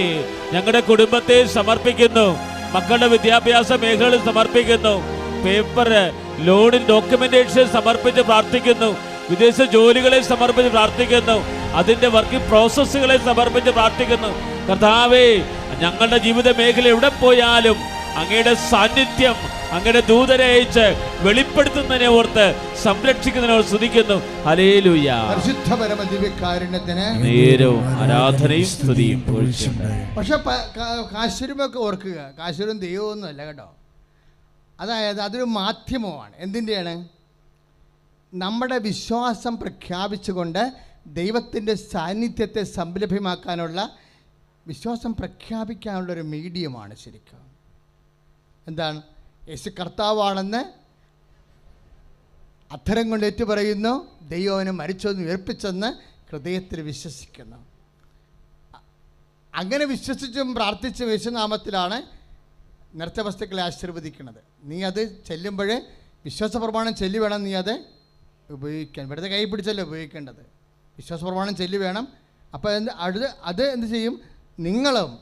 ഞങ്ങളുടെ കുടുംബത്തെ സമർപ്പിക്കുന്നു, മക്കളുടെ വിദ്യാഭ്യാസ മേഖലകൾ സമർപ്പിക്കുന്നു, പേപ്പർ ലോണിൻ ഡോക്യുമെന്റേഷൻ സമർപ്പിച്ച് പ്രാർത്ഥിക്കുന്നു, വിദേശ ജോലികളെ സമർപ്പിച്ച് പ്രാർത്ഥിക്കുന്നു, അതിൻ്റെ വർക്കിംഗ് പ്രോസസ്സുകളെ സമർപ്പിച്ച് പ്രാർത്ഥിക്കുന്നു. കർത്താവേ, ഞങ്ങളുടെ ജീവിത മേഖല എവിടെ പോയാലും അങ്ങയുടെ സാന്നിധ്യം, അങ്ങയുടെ ദൂതരെ അയച്ച് വെളിപ്പെടുത്തുന്നതിനെ ഓർത്ത് സംരക്ഷിക്കുന്നതിനോട് സ്തുതിക്കുന്നു. ഹല്ലേലൂയ. പരിശുദ്ധ പരമ ദിവ്യകാരുണ്യത്തിന് നേരവും ആരാധനയും സ്തുതിയും. പക്ഷെ കാശുരുമൊക്കെ ഓർക്കുക, കാശുരും ദൈവമൊന്നും അല്ല കേട്ടോ. അതായത് അതൊരു മാധ്യമമാണ്. എന്തിൻ്റെയാണ്? നമ്മുടെ വിശ്വാസം പ്രഖ്യാപിച്ചുകൊണ്ട് ദൈവത്തിൻ്റെ സാന്നിധ്യത്തെ സംലഭ്യമാക്കാനുള്ള, വിശ്വാസം പ്രഖ്യാപിക്കാനുള്ളൊരു മീഡിയമാണ് ശരിക്കും. എന്താണ്? യേശു കർത്താവാണെന്ന് അധരം കൊണ്ട് ഏറ്റു പറയുന്നു, ദൈവം അവനെ മരിച്ചെന്ന് ഉയർപ്പിച്ചെന്ന് ഹൃദയത്തിൽ വിശ്വസിക്കുന്നു. അങ്ങനെ വിശ്വസിച്ചും പ്രാർത്ഥിച്ചും യേശുനാമത്തിലാണ് നേർച്ച വസ്തുക്കളെ ആശീർവദിക്കുന്നത്. നീ അത് ചെല്ലുമ്പോൾ വിശ്വാസ പ്രമാണം ചൊല്ലി വേണം നീ അത് ഉപയോഗിക്കാൻ. വെറുതെ കൈ പിടിച്ചല്ലേ ഉപയോഗിക്കേണ്ടത്, വിശ്വാസ പ്രമാണം ചൊല്ലി വേണം. അപ്പോൾ അത് എന്ത് ചെയ്യും? നിങ്ങളും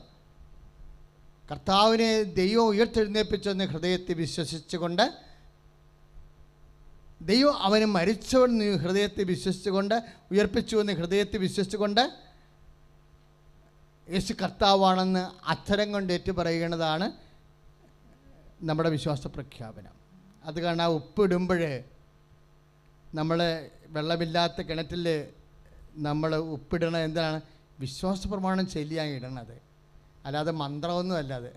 കർത്താവിനെ ദൈവം ഉയർത്തെഴുന്നേൽപ്പിച്ചെന്ന് ഹൃദയത്തിൽ വിശ്വസിച്ചുകൊണ്ട്, ദൈവം അവന് മരിച്ചവെന്ന് ഹൃദയത്തിൽ വിശ്വസിച്ചുകൊണ്ട്, ഉയർപ്പിച്ചുവെന്ന് ഹൃദയത്തിൽ വിശ്വസിച്ചുകൊണ്ട്, യേശു കർത്താവാണെന്ന് അധരം കൊണ്ട് ഏറ്റു പറയുന്നതാണ് നമ്മുടെ വിശ്വാസ പ്രഖ്യാപനം. അത് കാരണം ആ ഉപ്പിടുമ്പോൾ നമ്മൾ വെള്ളമില്ലാത്ത കിണറ്റിൽ നമ്മൾ ഉപ്പിടണ എന്താണ്? വിശ്വാസ പ്രമാണം ചൊല്ലിയാണ് ഇടണത്, അല്ലാതെ മന്ത്രമൊന്നും അല്ലാതെ.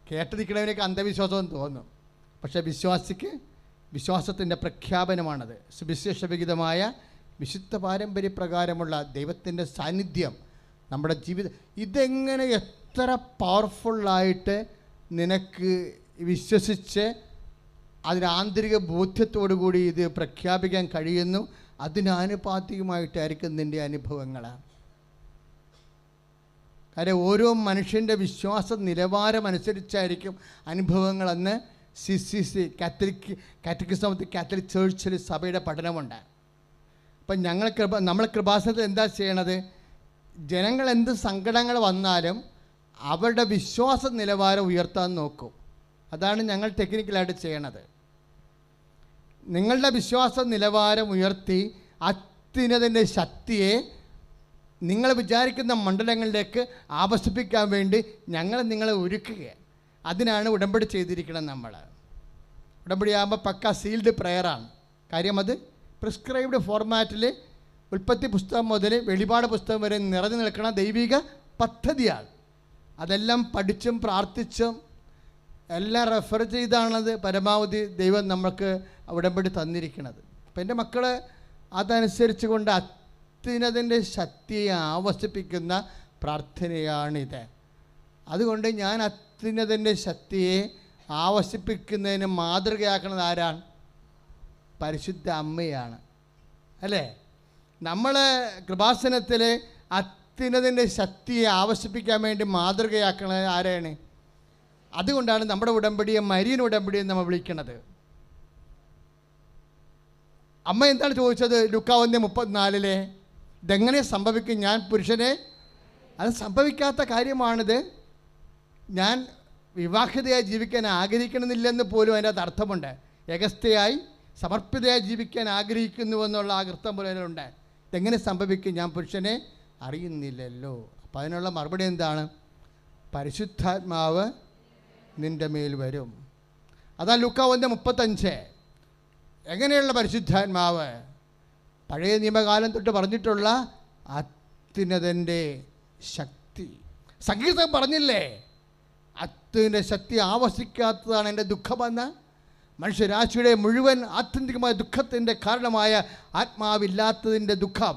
കേട്ടിരിക്കണവനൊക്കെ അന്ധവിശ്വാസമെന്ന് തോന്നും, പക്ഷേ വിശ്വാസിക്ക് വിശ്വാസത്തിൻ്റെ പ്രഖ്യാപനമാണത്. സുവിശേഷവിഹിതമായ വിശുദ്ധ പാരമ്പര്യപ്രകാരമുള്ള ദൈവത്തിൻ്റെ സാന്നിധ്യം നമ്മുടെ ജീവിതം. ഇതെങ്ങനെ എത്ര പവർഫുള്ളായിട്ട് നിനക്ക് വിശ്വസിച്ച് അതിന് ആന്തരിക ബോധ്യത്തോടു കൂടി ഇത് പ്രഖ്യാപിക്കാൻ കഴിയുന്നു, അതിനാനുപാതികമായിട്ടായിരിക്കും നിൻ്റെ അനുഭവങ്ങൾ. കാര്യം ഓരോ മനുഷ്യൻ്റെ വിശ്വാസ നിലവാരം അനുസരിച്ചായിരിക്കും അനുഭവങ്ങളെന്ന് CCC കാത്തലിക് ചേർച്ചിൽ സഭയുടെ പഠനമുണ്ട്. അപ്പം നമ്മൾ കൃപാസനത്തിൽ എന്താ ചെയ്യണത്? ജനങ്ങൾ എന്ത് സങ്കടങ്ങൾ വന്നാലും അവരുടെ വിശ്വാസ നിലവാരം ഉയർത്താൻ നോക്കും. അതാണ് ഞങ്ങൾ ടെക്നിക്കലായിട്ട് ചെയ്യണത്. നിങ്ങളുടെ വിശ്വാസ നിലവാരം ഉയർത്തി അത്യുന്നതൻ്റെ ശക്തിയെ നിങ്ങൾ വിചാരിക്കുന്ന മണ്ഡലങ്ങളിലേക്ക് ആവസിപ്പിക്കാൻ വേണ്ടി ഞങ്ങൾ നിങ്ങളെ ഒരുക്കുക. അതിനാണ് ഉടമ്പടി ചെയ്തിരിക്കണം. നമ്മൾ ഉടമ്പടി ആകുമ്പോൾ പക്ക സീൽഡ് പ്രെയറാണ്. കാര്യം അത് പ്രിസ്ക്രൈബ്ഡ് ഫോർമാറ്റിൽ ഉൽപ്പത്തി പുസ്തകം മുതൽ വെളിപാട് പുസ്തകം വരെ നിറഞ്ഞു നിൽക്കുന്ന ദൈവിക പദ്ധതിയാണ്. അതെല്ലാം പഠിച്ചും പ്രാർത്ഥിച്ചും എല്ലാം റെഫർ ചെയ്താണത് പരമാവധി ദൈവം നമുക്ക് ഉടമ്പടി തന്നിരിക്കുന്നത്. അപ്പം എൻ്റെ മക്കൾ അതനുസരിച്ച് കൊണ്ട് അത്യുന്നതൻ്റെ ശക്തിയെ ആവസിപ്പിക്കുന്ന പ്രാർത്ഥനയാണിത്. അതുകൊണ്ട് ഞാൻ അത്യുന്നതൻ്റെ ശക്തിയെ ആവസിപ്പിക്കുന്നതിന് മാതൃകയാക്കുന്നത് ആരാണ്? പരിശുദ്ധ അമ്മയാണ്, അല്ലേ? നമ്മൾ കൃപാസനത്തിൽ അത്യുന്നതൻ്റെ ശക്തിയെ ആവസിപ്പിക്കാൻ വേണ്ടി മാതൃകയാക്കുന്നത് ആരെയാണ്? അതുകൊണ്ടാണ് നമ്മുടെ ഉടമ്പടിയെ മരിയൻ ഉടമ്പടി എന്ന് നമ്മൾ വിളിക്കുന്നത്. അമ്മ എന്താണ് ചോദിച്ചത്? ലൂക്കാ 1:34 ഇതെങ്ങനെ സംഭവിക്കും? ഞാൻ പുരുഷനെ, അത് സംഭവിക്കാത്ത കാര്യമാണിത്. ഞാൻ വിവാഹിതയായി ജീവിക്കാൻ ആഗ്രഹിക്കണമെന്നില്ലെന്ന് പോലും അതിൻ്റെ അർത്ഥമുണ്ട്. ഏകസ്ഥയായി സമർപ്പിതയായി ജീവിക്കാൻ ആഗ്രഹിക്കുന്നുവെന്നുള്ള ആ അർത്ഥം പോലും അതിലുണ്ട്. ഇതെങ്ങനെ സംഭവിക്കും? ഞാൻ പുരുഷനെ അറിയുന്നില്ലല്ലോ. അപ്പം അതിനുള്ള മറുപടി എന്താണ്? പരിശുദ്ധാത്മാവ് നിൻ്റെ മേൽ വരും. അതാ ലൂക്കാ 1:35. എങ്ങനെയുള്ള പരിശുദ്ധാത്മാവ്? പഴയ നിയമകാലം തൊട്ട് പറഞ്ഞിട്ടുള്ള അത്യുന്നതൻ്റെ ശക്തി. സംഗീതം പറഞ്ഞില്ലേ, അത്യുന്നതൻ്റെ ശക്തി ആവസിക്കാത്തതാണ് എൻ്റെ ദുഃഖമെന്ന്. മനുഷ്യരാശിയുടെ മുഴുവൻ ആത്യന്തികമായ ദുഃഖത്തിൻ്റെ കാരണമായ ആത്മാവില്ലാത്തതിൻ്റെ ദുഃഖം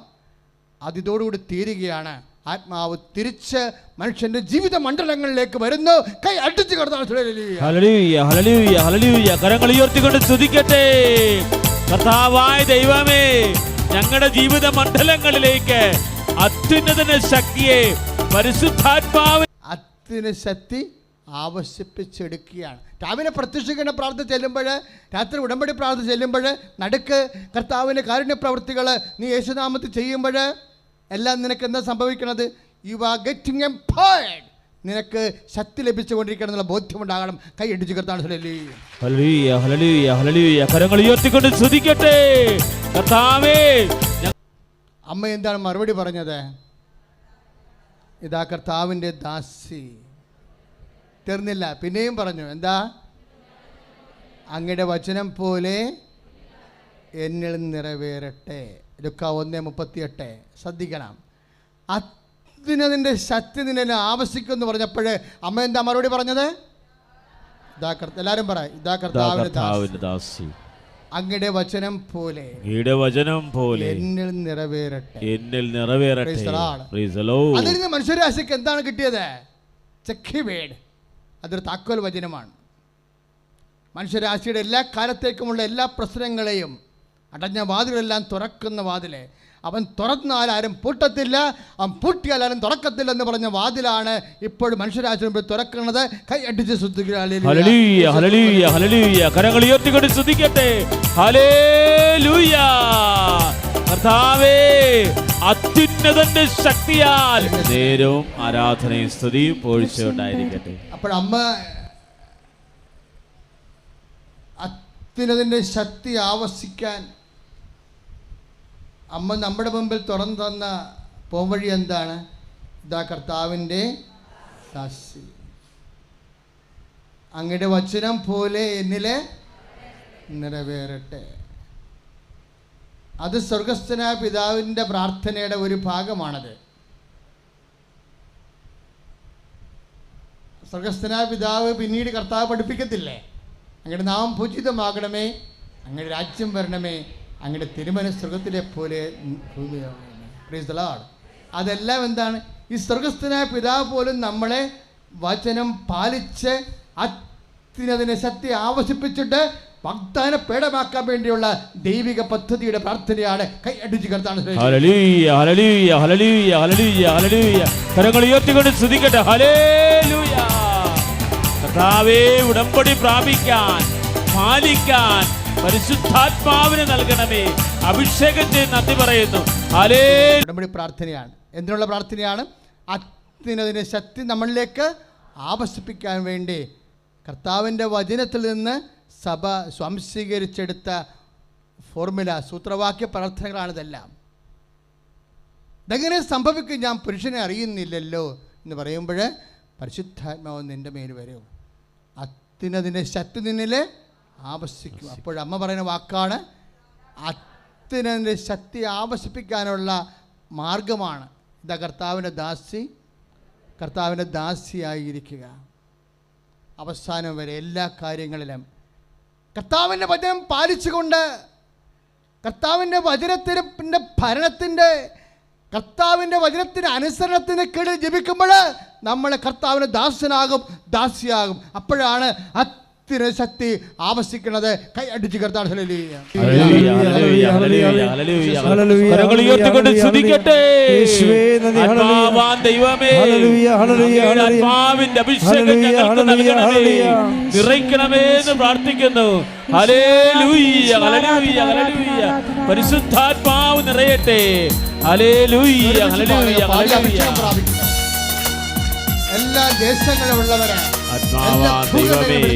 അതിതോടുകൂടി തീരുകയാണ്. ആത്മാവ് തിരിച്ച് മനുഷ്യൻ്റെ ജീവിത മണ്ഡലങ്ങളിലേക്ക് വരുന്നു. കൈ അടിച്ചു കടന്നാണ്. കരങ്ങൾ ഉയർത്തിക്കൊണ്ട് സ്തുതിക്കട്ടെ. കർത്താവായ ദൈവമേ, ഞങ്ങളുടെ ജീവിത മണ്ഡലങ്ങളിലേക്ക് അത്യുന്നതന്റെ ശക്തിയെ പരിശുദ്ധാത്മാവ് അത്യുന്ന ശക്തി ആവശ്യപ്പിച്ചെടുക്കുകയാണ്. രാവിലെ പ്രത്യക്ഷീകരണ പ്രാർത്ഥന ചെല്ലുമ്പോൾ, രാത്രി ഉടമ്പടി പ്രാർത്ഥന ചെല്ലുമ്പോൾ, നടുക്ക് കർത്താവിൻ്റെ കാരുണ്യ പ്രവൃത്തികൾ നീ യേശുനാമത്തിൽ ചെയ്യുമ്പോൾ എല്ലാം നിനക്ക് എന്താ സംഭവിക്കണത്? You are getting empowered. നിനക്ക് ശക്തി ലഭിച്ചുകൊണ്ടിരിക്കണം എന്നുള്ള ബോധ്യമുണ്ടാകണം. കൈ അടിച്ചു കർത്താവ്. കരങ്ങൾ ഉയർത്തിക്കൊണ്ട് സ്തുതിക്കട്ടെ. കർത്താവേ, അമ്മ എന്താണ് മറുപടി പറഞ്ഞത്? ഇതാ കർത്താവിൻ്റെ ദാസി. തീർന്നില്ല, പിന്നെയും പറഞ്ഞു. എന്താ? അങ്ങയുടെ വചനം പോലെ എന്നിൽ നിറവേറട്ടെ. ലൂക്കാ 1:38. ശ്രദ്ധിക്കണം. അത്യുന്നതന്റെ ശക്തി നിന്നെ ആവശ്യിക്കുമെന്ന് പറഞ്ഞപ്പോൾ അമ്മ എന്താ മറുപടി പറഞ്ഞത്? എല്ലാവരും പറ, ഇതാ കർത്താവിന്റെ ദാസി, അങ്ങയുടെ വചനം പോലെ എന്നിൽ നിറവേറട്ടെ. അതിൽ നിന്ന് മനുഷ്യരാശിക്ക് എന്താണ് കിട്ടിയത്? ചെക്കിവേഡ്. അതൊരു താക്കോൽ വചനമാണ്. മനുഷ്യരാശിയുടെ എല്ലാ കാലത്തേക്കുമുള്ള എല്ലാ പ്രശ്നങ്ങളെയും അടഞ്ഞ വാതിലെല്ലാം തുറക്കുന്ന വാതിലെ. അവൻ തുറന്നാൽ ആരും പൂട്ടത്തില്ല, അവൻ പൂട്ടിയാൽ ആരും തുറക്കത്തില്ല എന്ന് പറഞ്ഞ വാതിലാണ് ഇപ്പോൾ മനുഷ്യരാശി മുമ്പിൽ തുറക്കുന്നത്. കൈ അടിച്ച് കർത്താവേ, അത്യുന്നതന്റെ ശക്തിയാൽ നേരവും ആരാധനയും സ്തുതിയും പോഴ്ചയുണ്ടായിരിക്കട്ടെ. അപ്പോൾ അമ്മ അത്യുന്നതന്റെ ശക്തി ആവശ്യിക്കാൻ അമ്മ നമ്മുടെ മുമ്പിൽ തുറന്നു തന്ന പോംവഴി എന്താണ്? ഇതാ കർത്താവിൻ്റെ ദാസി, അങ്ങയുടെ വചനം പോലെ എന്നിലെ നിറവേറട്ടെ. അത് സ്വർഗസ്ഥനായ പിതാവിൻ്റെ പ്രാർത്ഥനയുടെ ഒരു ഭാഗമാണത്. സ്വർഗസ്ഥനായ പിതാവ് പിന്നീട് കർത്താവ് പഠിപ്പിക്കത്തില്ലേ, അങ്ങയുടെ നാമം പൂജിതമാകണമേ, അങ്ങയുടെ രാജ്യം വരണമേ, അങ്ങയുടെ തിരുമനസ് സ്വർഗത്തിലെ പോലെ ഭൂമിയാകണമേ. Praise the Lord. അതെല്ലാം എന്താണ്? ഈ സ്വർഗസ്ഥനായ പിതാവ് പോലും നമ്മളെ വചനം പാലിച്ച് അത്യുന്നതന്റെ ശക്തി ആവശ്യിപ്പിച്ചിട്ട് വാഗ്ദാന പേടമാക്കാൻ വേണ്ടിയുള്ള ദൈവിക പദ്ധതിയുടെ പ്രാർത്ഥനയാണ്. കൈ അടിച്ചു കർത്താവ്. കരങ്ങൾ ഉയർത്തിക്കൊണ്ട് സ്തുതിക്കട്ടെ. ഹല്ലേലൂയ. കർത്താവേ, ഉടമ്പടി പ്രാപിക്കാൻ, പാലിക്കാൻ പരിശുദ്ധാത്മാവിനെ നൽകണമേ. അഭിഷേകം ചെയ്ത് നന്ദി പറയുന്നു. ഉടമ്പടി പ്രാർത്ഥനയാണ്. എന്തിനുള്ള പ്രാർത്ഥനയാണ്? അത്യുന്നതന്റെ ശക്തി നമ്മളിലേക്ക് ആവശ്യിപ്പിക്കാൻ വേണ്ടി കർത്താവിൻ്റെ വചനത്തിൽ നിന്ന് സഭ സ്വാംശീകരിച്ചെടുത്ത ഫോർമുല, സൂത്രവാക്യ പ്രാർത്ഥനകളാണിതെല്ലാം. ഇതെങ്ങനെ സംഭവിക്കും? ഞാൻ പുരുഷനെ അറിയുന്നില്ലല്ലോ എന്ന് പറയുമ്പോൾ പരിശുദ്ധാത്മാവ് നിൻ്റെ മേൽ വരും. അത്യുന്നതന്റെ ശക്തി നിന്നിൽ ആവശ്യിക്കും. അപ്പോഴമ്മ പറയുന്ന വാക്കാണ് അത്യുന്നതന്റെ ശക്തി ആവശ്യിപ്പിക്കാനുള്ള മാർഗമാണ്. ഇതാ കർത്താവിൻ്റെ ദാസി, കർത്താവിൻ്റെ ദാസിയായിരിക്കുക. അവസാനം വരെ എല്ലാ കാര്യങ്ങളിലും കർത്താവിൻ്റെ വചനം പാലിച്ചുകൊണ്ട്, കർത്താവിൻ്റെ വചനത്തിൻ്റെ ഭരണത്തിൻ്റെ, കർത്താവിൻ്റെ വചനത്തിൻ്റെ അനുസരണത്തിന് കീഴിൽ ജീവിക്കുമ്പോൾ നമ്മൾ കർത്താവിന് ദാസനാകും, ദാസിയാകും. അപ്പോഴാണ് അത്യുന്നത ശക്തി ആവശ്യിക്കുന്നത്. കൈ അടിച്ചു കർത്താവ്. നിറയ്ക്കണമെന്ന് പ്രാർത്ഥിക്കുന്നു. പരിശുദ്ധാത്മാവ് നിറയട്ടെ. എല്ലാ ദേശങ്ങളിലുള്ളവരെ,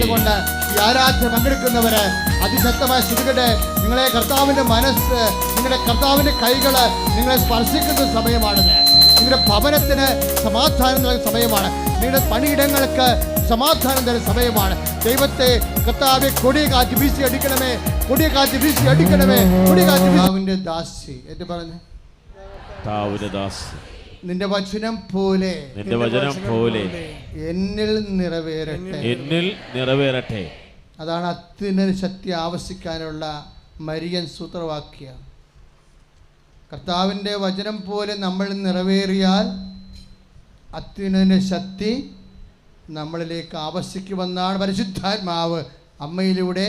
കൊണ്ട് ഈ ആരാധന പങ്കെടുക്കുന്നവര് അതിശക്തമായ സ്തുതിക്കട്ടെ. നിങ്ങളെ കർത്താവിന്റെ മനസ്സ്, നിങ്ങളുടെ കർത്താവിന്റെ കൈകള് നിങ്ങളെ സ്പർശിക്കുന്ന സമയമാണിത്. നിങ്ങളുടെ ഭവനത്തിന് സമാധാനം നൽകുന്ന സമയമാണ്. നിങ്ങളുടെ പണിയിടങ്ങൾക്ക് സമാധാനം തരുന്ന സമയമാണ്. ദൈവത്തെ കർത്താവെ കൊടിയ കാറ്റ് വീശി അടിക്കണമേ, കൊടിയ കാറ്റ് വീശി അടിക്കണമേ, കൊടിയ കാറ്റ്. കർത്താവിന്റെ ദാസി എന്ന് പറഞ്ഞു, നിന്റെ വചനം പോലെ എന്നിൽ നിറവേറട്ടെ. അതാണ് അത്യുന്നത ശക്തി ആവശ്യിക്കാനുള്ള മരിയൻ സൂത്രവാക്യം. കർത്താവിൻ്റെ വചനം പോലെ നമ്മൾ നിറവേറിയാൽ അത്യുന്നത ശക്തി നമ്മളിലേക്ക് ആവശ്യിക്കുമെന്നാണ് പരിശുദ്ധാത്മാവ് അമ്മയിലൂടെ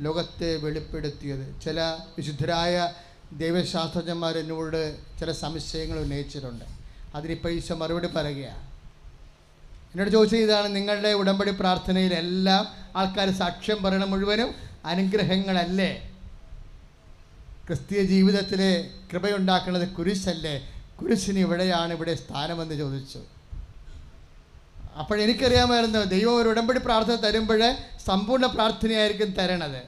ലോകത്തെ വെളിപ്പെടുത്തിയത്. ചില വിശുദ്ധരായ ദൈവശാസ്ത്രജ്ഞന്മാർ എന്നോട് ചില സംശയങ്ങൾ ഉന്നയിച്ചിട്ടുണ്ട്. അതിനിപ്പോൾ ഈശോ മറുപടി പറയുകയാണ്. എന്നോട് ചോദിച്ചത് ഇതാണ്, നിങ്ങളുടെ ഉടമ്പടി പ്രാർത്ഥനയിൽ എല്ലാം ആൾക്കാർ സാക്ഷ്യം പറയണ മുഴുവനും അനുഗ്രഹങ്ങളല്ലേ? ക്രിസ്തീയ ജീവിതത്തിലെ കൃപയുണ്ടാക്കുന്നത് കുരിശല്ലേ? കുരിശിന് ഇവിടെ സ്ഥാനമെന്ന് ചോദിച്ചു. അപ്പോഴെനിക്കറിയാമായിരുന്നു ദൈവം ഒരു ഉടമ്പടി പ്രാർത്ഥന തരുമ്പോൾ സമ്പൂർണ്ണ പ്രാർത്ഥനയായിരിക്കും തരണത്,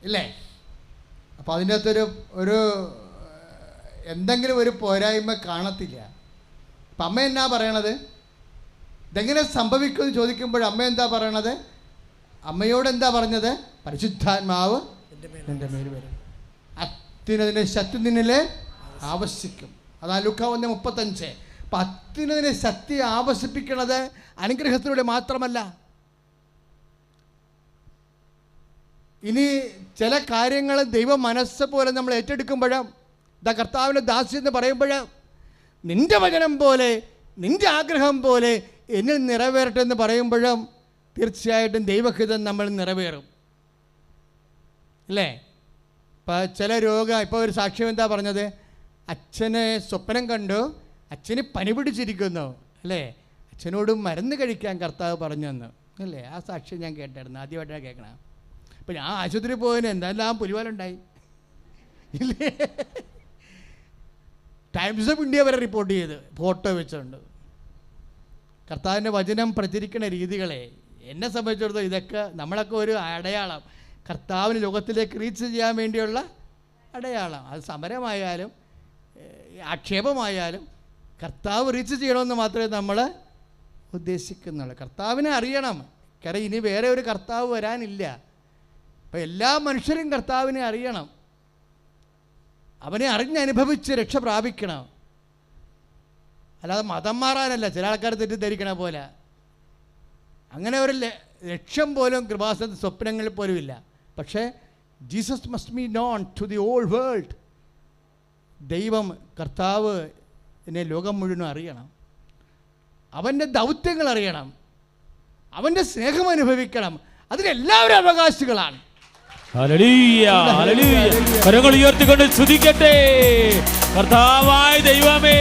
ഇല്ലേ? അപ്പോൾ അതിൻ്റെ അകത്തൊരു എന്തെങ്കിലും ഒരു പോരായ്മ കാണത്തില്ല. അപ്പം അമ്മ എന്നാ പറയണത്? ഇതെങ്ങനെ സംഭവിക്കുമെന്ന് ചോദിക്കുമ്പോൾ അമ്മ എന്താ പറയണത്? അമ്മയോട് എന്താ പറഞ്ഞത്? പരിശുദ്ധാത്മാവ് എൻ്റെ മേൽ വരും, അത്യുന്നതിൻ്റെ ശക്തി നിന്നിൽ ആവശ്യിക്കും. അതാണ് ലൂക്കാ 1:35. അപ്പം അത്യുന്നതിൻ്റെ ശക്തി ആവശ്യിപ്പിക്കണത് അനുഗ്രഹത്തിലൂടെ മാത്രമല്ല. ഇനി ചില കാര്യങ്ങൾ ദൈവ മനസ്സ് പോലെ നമ്മൾ ഏറ്റെടുക്കുമ്പോഴും ഇതാ കർത്താവിൻ്റെ ദാസി എന്ന് പറയുമ്പോൾ നിൻ്റെ വചനം പോലെ നിൻ്റെ ആഗ്രഹം പോലെ എന്നിൽ നിറവേറട്ടെ എന്ന് പറയുമ്പോഴും തീർച്ചയായിട്ടും ദൈവഹിതം നമ്മൾ നിറവേറും, അല്ലേ? ഇപ്പം ചില ഇപ്പോൾ ഒരു സാക്ഷ്യം എന്താ പറഞ്ഞത്? അച്ഛനെ സ്വപ്നം കണ്ടു, അച്ഛന് പനി പിടിച്ചിരിക്കുന്നു, അല്ലേ? അച്ഛനോട് മരുന്ന് കഴിക്കാൻ കർത്താവ് പറഞ്ഞു തന്നു, അല്ലേ? ആ സാക്ഷ്യം ഞാൻ കേട്ടായിരുന്നു, ആദ്യമായിട്ടാണ് കേൾക്കണം. അപ്പം ഞാൻ ആശുപത്രി പോയതിന് എന്തെല്ലാം പുലിവാലുണ്ടായി, ഇല്ലേ? ടൈംസ് ഓഫ് ഇന്ത്യ വരെ റിപ്പോർട്ട് ചെയ്ത് ഫോട്ടോ വെച്ചുകൊണ്ട്. കർത്താവിൻ്റെ വചനം പ്രചരിക്കുന്ന രീതികളെ എന്നെ സംബന്ധിച്ചിടത്തോളം ഇതൊക്കെ നമ്മളൊക്കെ ഒരു അടയാളം, കർത്താവിന് ലോകത്തിലേക്ക് റീച്ച് ചെയ്യാൻ വേണ്ടിയുള്ള അടയാളം. അത് സമരമായാലും ആക്ഷേപമായാലും കർത്താവ് റീച്ച് ചെയ്യണമെന്ന് മാത്രമേ നമ്മൾ ഉദ്ദേശിക്കുന്നുള്ളൂ. കർത്താവിനെ അറിയണം. കാരണം ഇനി വേറെ ഒരു കർത്താവ് വരാനില്ല. അപ്പം എല്ലാ മനുഷ്യരും കർത്താവിനെ അറിയണം, അവനെ അറിഞ്ഞനുഭവിച്ച് രക്ഷ പ്രാപിക്കണം. അല്ലാതെ മതം മാറാനല്ല ചില ആൾക്കാർ തെറ്റിദ്ധരിക്കണ പോലെ. അങ്ങനെ ഒരു ലക്ഷ്യം പോലും കൃപാസനത്തിൽ സ്വപ്നങ്ങളിൽ പോലും ഇല്ല. പക്ഷേ Jesus must be known to the all world. ദൈവം കർത്താവ് എന്നെ ലോകം മുഴുവനും അറിയണം, അവൻ്റെ ദൗത്യങ്ങൾ അറിയണം, അവൻ്റെ സ്നേഹം അനുഭവിക്കണം. അതിനെല്ലാവരും അവകാശികളാണ്. കരങ്ങൾ ഉയർത്തിക്കൊണ്ട് സ്തുതിക്കട്ടെ കർത്താവായ ദൈവമേ.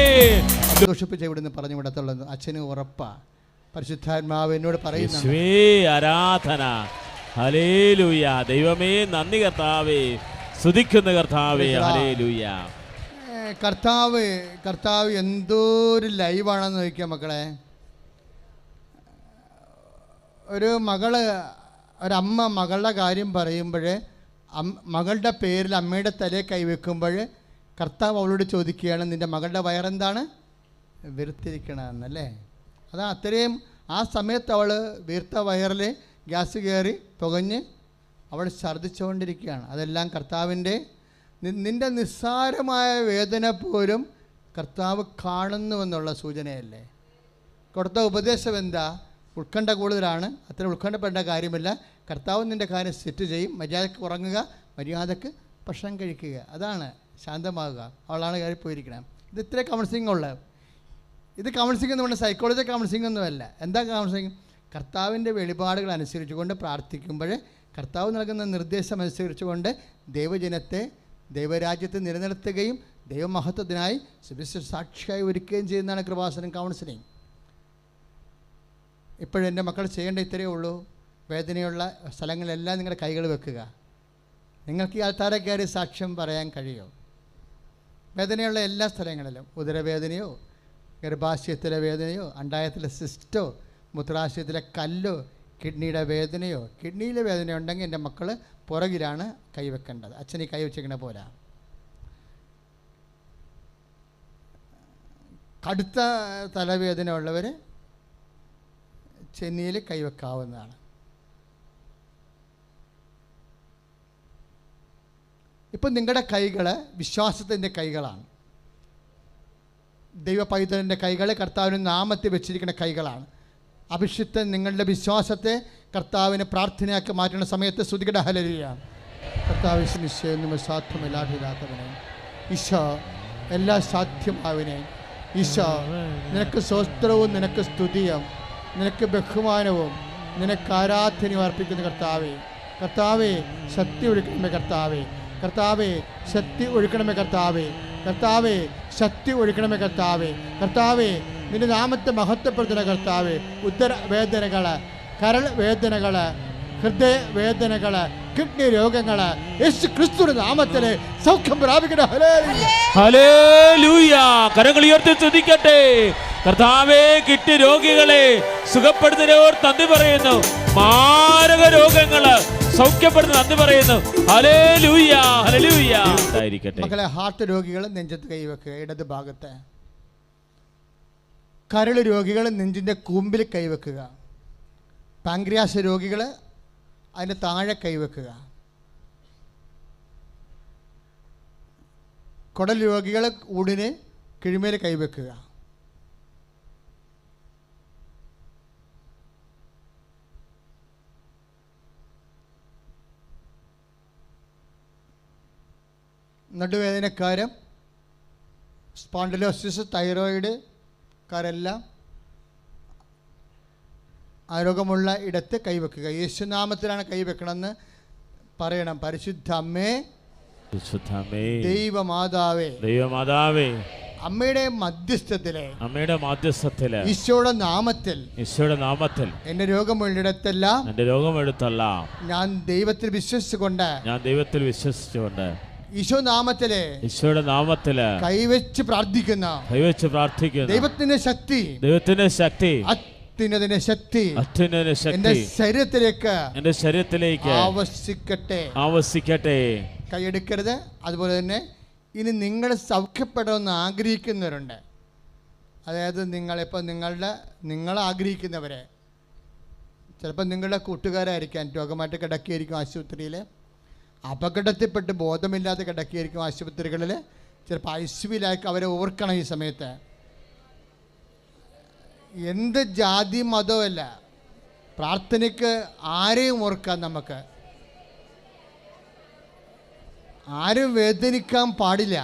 സന്തോഷിപ്പിച്ച് ഇവിടുന്ന് പറഞ്ഞു വിടത്തുള്ളത് അച്ഛന് ഉറപ്പാ. പരിശുദ്ധാത്മാവ് എന്നോട് പറയുന്നു ആരാധന. ഹല്ലേലൂയ. ദൈവമേ നന്ദി കർത്താവേ, സ്തുതിക്കുന്ന കർത്താവേ. ഹല്ലേലൂയ. കർത്താവ് എന്തോരു ലൈവാണെന്ന് ചോദിക്കുക മക്കളെ. ഒരമ്മ മകളുടെ കാര്യം പറയുമ്പോൾ മകളുടെ പേരിൽ അമ്മയുടെ തലയെ കൈവെക്കുമ്പോൾ കർത്താവ് അവളോട് ചോദിക്കുകയാണ്, നിൻ്റെ മകളുടെ വയറെന്താണ്? വീർത്തിരിക്കണമെന്നല്ലേ? അതാ അത്രയും ആ സമയത്ത് അവൾ വീർത്ത വയറിൽ ഗ്യാസ് കയറി പുകഞ്ഞ് അവൾ ഛർദ്ദിച്ചുകൊണ്ടിരിക്കുകയാണ്. അതെല്ലാം കർത്താവിൻ്റെ നിൻ്റെ നിസ്സാരമായ വേദന പോലും കർത്താവ് കാണുന്നുവെന്നുള്ള സൂചനയല്ലേ? കൊടുത്ത ഉപദേശം എന്താ? ഉത്കണ്ഠ കൂടുതലാണ്, അത്ര ഉത്കണ്ഠപ്പെടേണ്ട കാര്യമില്ല. കർത്താവ് നിൻ്റെ കാര്യം സെറ്റ് ചെയ്യും. മര്യാദക്ക് ഉറങ്ങുക, മര്യാദക്ക് ഭക്ഷണം കഴിക്കുക, അതാണ് ശാന്തമാകുക. അവളാണ് കയറി പോയിരിക്കണം. ഇത് ഇത്ര കൗൺസിലിംഗ് ഉള്ളത്. ഇത് കൗൺസിലിംഗ് എന്ന് പറഞ്ഞാൽ സൈക്കോളജി കൗൺസിലിംഗ് ഒന്നുമല്ല. എന്താ കൗൺസിലിംഗ്? കർത്താവിൻ്റെ വെളിപാടുകൾ അനുസരിച്ചുകൊണ്ട് പ്രാർത്ഥിക്കുമ്പോൾ കർത്താവ് നൽകുന്ന നിർദ്ദേശം അനുസരിച്ചുകൊണ്ട് ദൈവജനത്തെ ദൈവരാജ്യത്തെ നിലനിർത്തുകയും ദൈവമഹത്വത്തിനായി സുവിശേഷ സാക്ഷിയായി ഒരുക്കുകയും ചെയ്യുന്നതാണ് കൃപാസനം കൗൺസിലിംഗ്. ഇപ്പോഴെൻ്റെ മക്കൾ ചെയ്യേണ്ട ഇത്രയേ ഉള്ളൂ. വേദനയുള്ള സ്ഥലങ്ങളിലെല്ലാം നിങ്ങളുടെ കൈകൾ വെക്കുക. നിങ്ങൾക്ക് ഈ ആൾക്കാരെ കയറി സാക്ഷ്യം പറയാൻ കഴിയുമോ? വേദനയുള്ള എല്ലാ സ്ഥലങ്ങളിലും, ഉദരവേദനയോ ഗർഭാശയത്തിലെ വേദനയോ അണ്ടായത്തിലെ സിസ്റ്റോ മൂത്രാശയത്തിലെ കല്ലോ കിഡ്നിയുടെ വേദനയോ, കിഡ്നിയിലെ വേദന ഉണ്ടെങ്കിൽ എൻ്റെ മക്കൾ പുറകിലാണ് കൈവെക്കേണ്ടത്. അച്ഛനീ കൈ വെച്ചിരിക്കണ പോലെ. കടുത്ത തലവേദന ഉള്ളവർ ചെന്നിയിൽ കൈവെക്കാവുന്നതാണ്. ഇപ്പം നിങ്ങളുടെ കൈകൾ വിശ്വാസത്തിൻ്റെ കൈകളാണ്. ദൈവ പൈതലിൻ്റെ കൈകൾ കർത്താവിന് നാമത്തിൽ വെച്ചിരിക്കുന്ന കൈകളാണ്. അഭിഷിക്തൻ നിങ്ങളുടെ വിശ്വാസത്തെ കർത്താവിന് പ്രാർത്ഥനയാക്കി മാറ്റുന്ന സമയത്ത് സ്തുതിക്കട്ടെ ഹല്ലേലൂയ. കർത്താവ് നിശ്ചയം സാധ്യമല്ലാത്തവനെ ഈശോ എല്ലാം സാധ്യമാവിനെ ഈശോ നിനക്ക് സ്വസ്ത്രവും നിനക്ക് സ്തുതിയും നിനക്ക് ബഹുമാനവും നിനക്ക് ആരാധനയും അർപ്പിക്കുന്ന കർത്താവേ. കർത്താവേ ശക്തി ഒഴുക്കണമേ കർത്താവേ. കർത്താവേ ശക്തി ഒഴുക്കണമേ കർത്താവേ. കർത്താവേ ശക്തി ഒഴുക്കണമേ കർത്താവേ. കർത്താവേ നിന്റെ നാമത്തെ മഹത്വപ്പെടുത്തുന്ന കർത്താവേ. ഉദരവേദനകൾ, കരൾ വേദനകൾ, ഹൃദയവേദനകൾ, കിഡ്നി രോഗങ്ങൾ യേശു ക്രിസ്തുവിന്റെ നാമത്തിൽ സൗഖ്യം പ്രാപിക്കട്ടെ. ഹല്ലേലൂയ. കരങ്ങൾ ഉയർത്തി സ്തുതിക്കട്ടെ. കർത്താവേ കിഡ്നി രോഗികളെ സുഖപ്പെടുത്തുന്നവർ നന്ദി പറയുന്നു. മാരക രോഗങ്ങള് സൗഖ്യപ്പെടുത്തുന്ന നന്ദി പറയുന്നു. Hallelujah hallelujah. മക്കളെ, ഹാർട്ട് രോഗികൾ നെഞ്ചത്ത് കൈവെക്കുക ഇടത് ഭാഗത്ത്. കരൾ രോഗികൾ നെഞ്ചിൻ്റെ കൂമ്പിൽ കൈവെക്കുക. പാങ്ക്രിയാസ് രോഗികൾ അതിൻ്റെ താഴെ കൈവെക്കുക. കുടൽ രോഗികൾ ഊടിന് കിഴിമേൽ കൈവെക്കുക. നടുവേദനക്കാരും സ്പോണ്ടിലോസിസ് തൈറോയിഡ് കാരെല്ലാം ആരോഗ്യമുള്ള ഇടത്ത് കൈവെക്കുക. യേശുനാമത്തിലാണ് കൈവെക്കണമെന്ന് പറയണം. പരിശുദ്ധ അമ്മേ, ദൈവമാതാവേ, അമ്മയുടെ മധ്യസ്ഥത്തിലെ ഈശോയുടെ നാമത്തിൽ എന്റെ രോഗമുള്ളിടത്തെല്ലാം ഞാൻ ദൈവത്തിൽ വിശ്വസിച്ചുകൊണ്ട് ഈശോയുടെ നാമത്തില് കൈവച്ച് പ്രാർത്ഥിക്കുന്ന ദൈവത്തിന്റെ ശക്തി അത്യുന്നതന്റെ ശക്തി എന്റെ ശരീരത്തിലേക്ക് ആവസിക്കട്ടെ. കൈയെടുക്കരുത്. അതുപോലെ തന്നെ ഇനി നിങ്ങൾ സൗഖ്യപ്പെടണമെന്ന് ആഗ്രഹിക്കുന്നവരുണ്ട്. അതായത് നിങ്ങൾ ആഗ്രഹിക്കുന്നവരെ, ചിലപ്പോൾ നിങ്ങളുടെ കൂട്ടുകാരായിരിക്കാം, രോഗമായിട്ട് കിടക്കിയായിരിക്കും ആശുപത്രിയിൽ, അപകടത്തിൽപ്പെട്ട് ബോധമില്ലാതെ കിടക്കിയായിരിക്കും ആശുപത്രികളിൽ, ചിലപ്പോൾ ഐസിയുവിലായിരിക്കും. അവരെ ഓർക്കണം ഈ സമയത്ത്. എന്ത് ജാതി മതമല്ല, പ്രാർത്ഥനയ്ക്ക് ആരെയും ഓർക്കാം. നമുക്ക് ആരും വേദനിക്കാൻ പാടില്ല.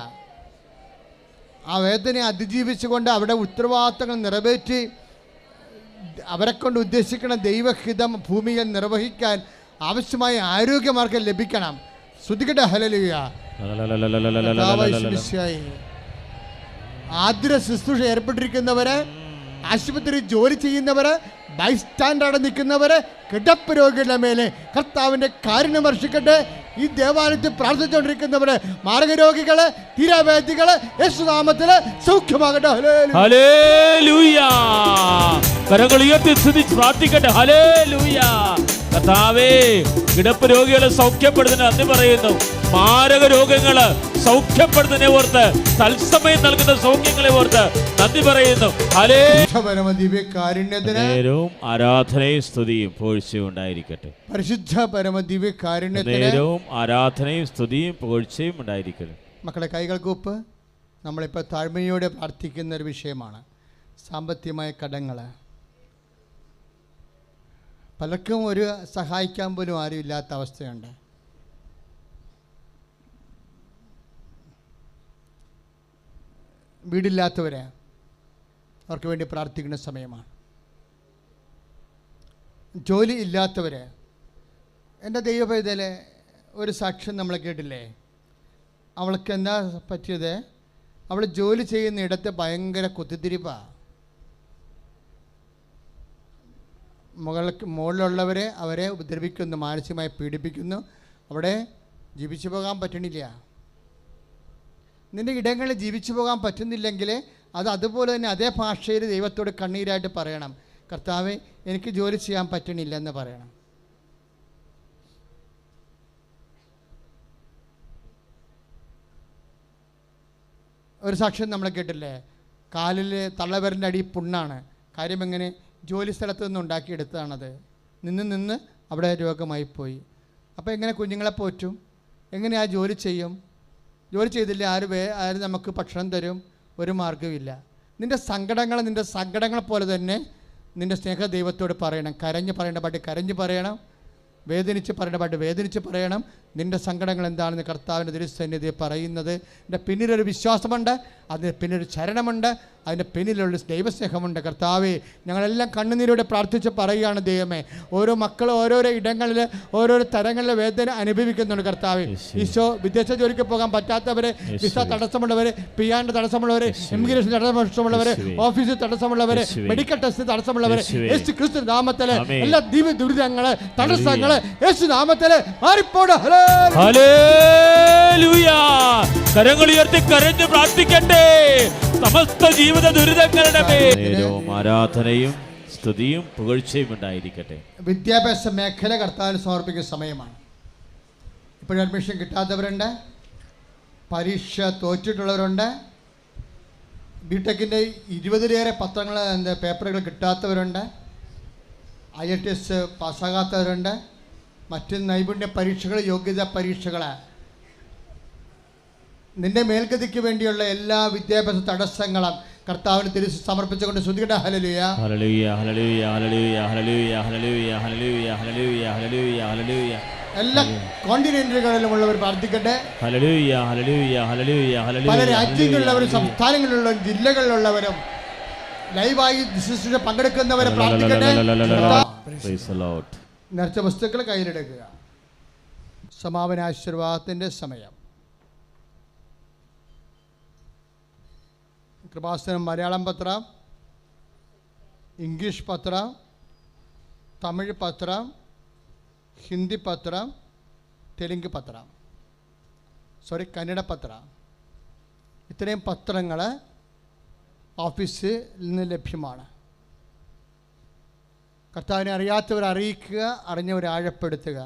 ആ വേദനയെ അതിജീവിച്ചുകൊണ്ട് അവരുടെ ഉത്തരവാദിത്തങ്ങൾ നിറവേറ്റി അവരെ കൊണ്ട് ഉദ്ദേശിക്കുന്ന ദൈവഹിതം ഭൂമിയിൽ നിർവഹിക്കാൻ ആവശ്യമായ ആരോഗ്യമാർഗം ലഭിക്കണം. ശ്രുതികട്ടെ ഹല്ലേലൂയ. ആതുര ശുശ്രൂഷ ഏർപ്പെട്ടിരിക്കുന്നവരെ, ആശുപത്രി ജോലി ചെയ്യുന്നവര്, ബൈസ്റ്റാൻഡാണ് നിൽക്കുന്നവര്, കിടപ്പ് രോഗികളുടെ മേലെ കർത്താവിന്റെ കാരുണ്യം വർഷിക്കട്ടെ. ഈ ദേവാലയത്തിൽ പ്രാർത്ഥിച്ചുകൊണ്ടിരിക്കുന്നവര്, മാർഗരോഗികള്, തീരാവേദികള് യേശുനാമത്തില് സൗഖ്യമാകട്ടെ. ഹല്ലേലൂയ. കരങ്ങൾ ഉയർത്തി സ്തുതിച്ച് പ്രാർത്ഥിക്കട്ടെ. ഹല്ലേലൂയ. കർത്താവേ കിടപ്പ് രോഗികളെ സൗഖ്യപ്പെടുത്തുന്ന നന്ദി പറയുന്നു. മാരക രോഗങ്ങള് സൗഖ്യപ്പെടുത്തുന്നതിനെ ഓർത്ത്, തത്സമയം നൽകുന്ന സൗഖ്യങ്ങളെ ഓർത്ത് നന്ദി പറയുന്നു. നേരവും ആരാധനയും സ്തുതിയും പുകഴ്ചയും ഉണ്ടായിരിക്കട്ടെ. പരിശുദ്ധ പരമ ദിവ്യകാരുണ്യത്തിന് നേരവും ആരാധനയും സ്തുതിയും പുകഴ്ചയും ഉണ്ടായിരിക്കട്ടെ. മക്കളെ, കൈകൾക്കൊപ്പ്. നമ്മളിപ്പോൾ താഴ്മയോടെ പ്രാർത്ഥിക്കുന്ന ഒരു വിഷയമാണ് സാമ്പത്തികമായ കടങ്ങൾ. പലർക്കും ഒരു സഹായിക്കാൻ പോലും ആരും ഇല്ലാത്ത അവസ്ഥയുണ്ട്. വീടില്ലാത്തവരെ അവർക്ക് വേണ്ടി പ്രാർത്ഥിക്കുന്ന സമയമാണ്. ജോലി ഇല്ലാത്തവരെ, എൻ്റെ ദൈവപൈതലെ ഒരു സാക്ഷ്യം നമ്മൾ കേട്ടില്ലേ? അവൾക്ക് എന്താ പറ്റിയത്? അവൾ ജോലി ചെയ്യുന്ന ഇടത്ത് ഭയങ്കര കുത്തിത്തിരിപ്പാണ്. മുകളിലുള്ളവരെ അവരെ ഉപദ്രവിക്കുന്നു, മാനസികമായി പീഡിപ്പിക്കുന്നു. അവിടെ ജീവിച്ചു പോകാൻ പറ്റണില്ല. നിൻ്റെ ഇടങ്ങളിൽ ജീവിച്ചു പോകാൻ പറ്റുന്നില്ലെങ്കിൽ അത് അതുപോലെ തന്നെ അതേ ഭാഷയിൽ ദൈവത്തോട് കണ്ണീരായിട്ട് പറയണം. കർത്താവേ, എനിക്ക് ജോലി ചെയ്യാൻ പറ്റണില്ലെന്ന് പറയണം. ഒരു സാക്ഷ്യം നമ്മൾ കേട്ടില്ലേ? കാലിൽ തള്ളവിരലിൻ്റെ അടി പുണ്ണാണ്. കാര്യം എങ്ങനെ? ജോലി സ്ഥലത്ത് നിന്ന് ഉണ്ടാക്കിയെടുത്തതാണത്. നിന്ന് അവിടെ രോഗമായിപ്പോയി. അപ്പോൾ എങ്ങനെ കുഞ്ഞുങ്ങളെ പോറ്റും? എങ്ങനെ ആ ജോലി ചെയ്യും? ജോലി ചെയ്തില്ല ആര് നമുക്ക് ഭക്ഷണം തരും? ഒരു മാർഗ്ഗമില്ല. നിൻ്റെ സങ്കടങ്ങളെ പോലെ തന്നെ നിൻ്റെ സ്നേഹ ദൈവത്തോട് പറയണം. കരഞ്ഞ് പറയേണ്ട പാട്ട് കരഞ്ഞ് പറയണം, വേദനിച്ച് പറയേണ്ട പാട്ട് വേദനിച്ച് പറയണം. നിൻ്റെ സങ്കടങ്ങൾ എന്താണെന്ന് കർത്താവിൻ്റെ തിരുസന്നിധി പറയുന്നത്. എൻ്റെ പിന്നിലൊരു വിശ്വാസമുണ്ട്, അതിന് പിന്നിലൊരു ചരണമുണ്ട്, അതിൻ്റെ പിന്നിലുള്ള ദൈവസ്നേഹമുണ്ട്. കർത്താവേ, ഞങ്ങളെല്ലാം കണ്ണുനീരോടെ പ്രാർത്ഥിച്ച് പറയുകയാണ് ദൈവമേ, ഓരോ മക്കളും ഓരോരോ ഇടങ്ങളിൽ ഓരോരോ തരങ്ങളിലെ വേദന അനുഭവിക്കുന്നുണ്ട്. കർത്താവേ, ഈശോ വിദേശ ജോലിക്ക് പോകാൻ പറ്റാത്തവരെ, വിസ തടസ്സമുള്ളവരെ, പിയാൻ്റെ തടസ്സമുള്ളവരെ, ഇമിഗ്രേഷൻ തടസ്സമുള്ളവരെ, ഓഫീസിൽ തടസ്സമുള്ളവരെ, മെഡിക്കൽ ടെസ്റ്റ് തടസ്സമുള്ളവരെ, യേശു ക്രിസ്തു നാമത്തിലെ എല്ലാ ദുരിതങ്ങള് തടസ്സങ്ങള് യേശു നാമത്തിലെ മാറിപ്പോട്. ഹല്ലേലൂയ. കരങ്ങൾ ഉയർത്തി കരഞ്ഞ് പ്രാർത്ഥിക്കട്ടെ. സമസ്ത ജീവിത ദുരിതങ്ങളുടെ മേലും ആരാധനയും സ്തുതിയും പുകഴ്ചയും ഉണ്ടായിരിക്കട്ടെ. വിദ്യാഭ്യാസ മേഖല കർത്താവിന് സമർപ്പിക്കുന്ന സമയമാണ്. ഇപ്പോഴും അഡ്മിഷൻ കിട്ടാത്തവരുണ്ട്, പരീക്ഷ തോറ്റിട്ടുള്ളവരുണ്ട്, ബിടെക്കിൻ്റെ 20-ലേറെ പേപ്പറുകൾ കിട്ടാത്തവരുണ്ട്, IITS പാസ്സാകാത്തവരുണ്ട്, മറ്റ് നൈപുണ്യ പരീക്ഷകൾ, യോഗ്യതാ പരീക്ഷകൾ, നിന്റെ മേൽഗതിക്ക് വേണ്ടിയുള്ള എല്ലാ വിദ്യാഭ്യാസ തടസ്സങ്ങളും കർത്താവിന് തിരിച്ച് സമർപ്പിച്ചുകൊണ്ട് സ്തുതിക്കട്ടെ. ഹല്ലേലൂയ, ഹല്ലേലൂയ, ഹല്ലേലൂയ, ഹല്ലേലൂയ, ഹല്ലേലൂയ, ഹല്ലേലൂയ, ഹല്ലേലൂയ, ഹല്ലേലൂയ, ഹല്ലേലൂയ, ഹല്ലേലൂയ. എല്ലാ കോണ്ടിനെന്റുകളിലുമുള്ളവർ പ്രാർത്ഥിക്കട്ടെ. ഹല്ലേലൂയ, ഹല്ലേലൂയ, ഹല്ലേലൂയ, ഹല്ലേലൂയ. പല രാജ്യങ്ങളിലുള്ളവരും സംസ്ഥാനങ്ങളിലുള്ളവരും ജില്ലകളിലുള്ളവരും ലൈവായി ശുശ്രൂഷ പങ്കെടുക്കുന്നവരെ പ്രാർത്ഥിക്കട്ടെ. നേർച്ച വസ്തുക്കൾ കയ്യിലെടുക്കുക. സമാപന ആശീർവാദത്തിൻ്റെ സമയം. കൃപാസനം മലയാളം പത്രം, ഇംഗ്ലീഷ് പത്രം, തമിഴ് പത്രം, ഹിന്ദി പത്രം, തെലുങ്ക് പത്രം, കന്നഡ പത്രം, ഇത്രയും പത്രങ്ങൾ ഓഫീസിൽ നിന്ന് ലഭ്യമാണ്. കർത്താവിനെ അറിയാത്തവരെ അറിയിക്കുക, അറിഞ്ഞവരെ ആഴപ്പെടുത്തുക.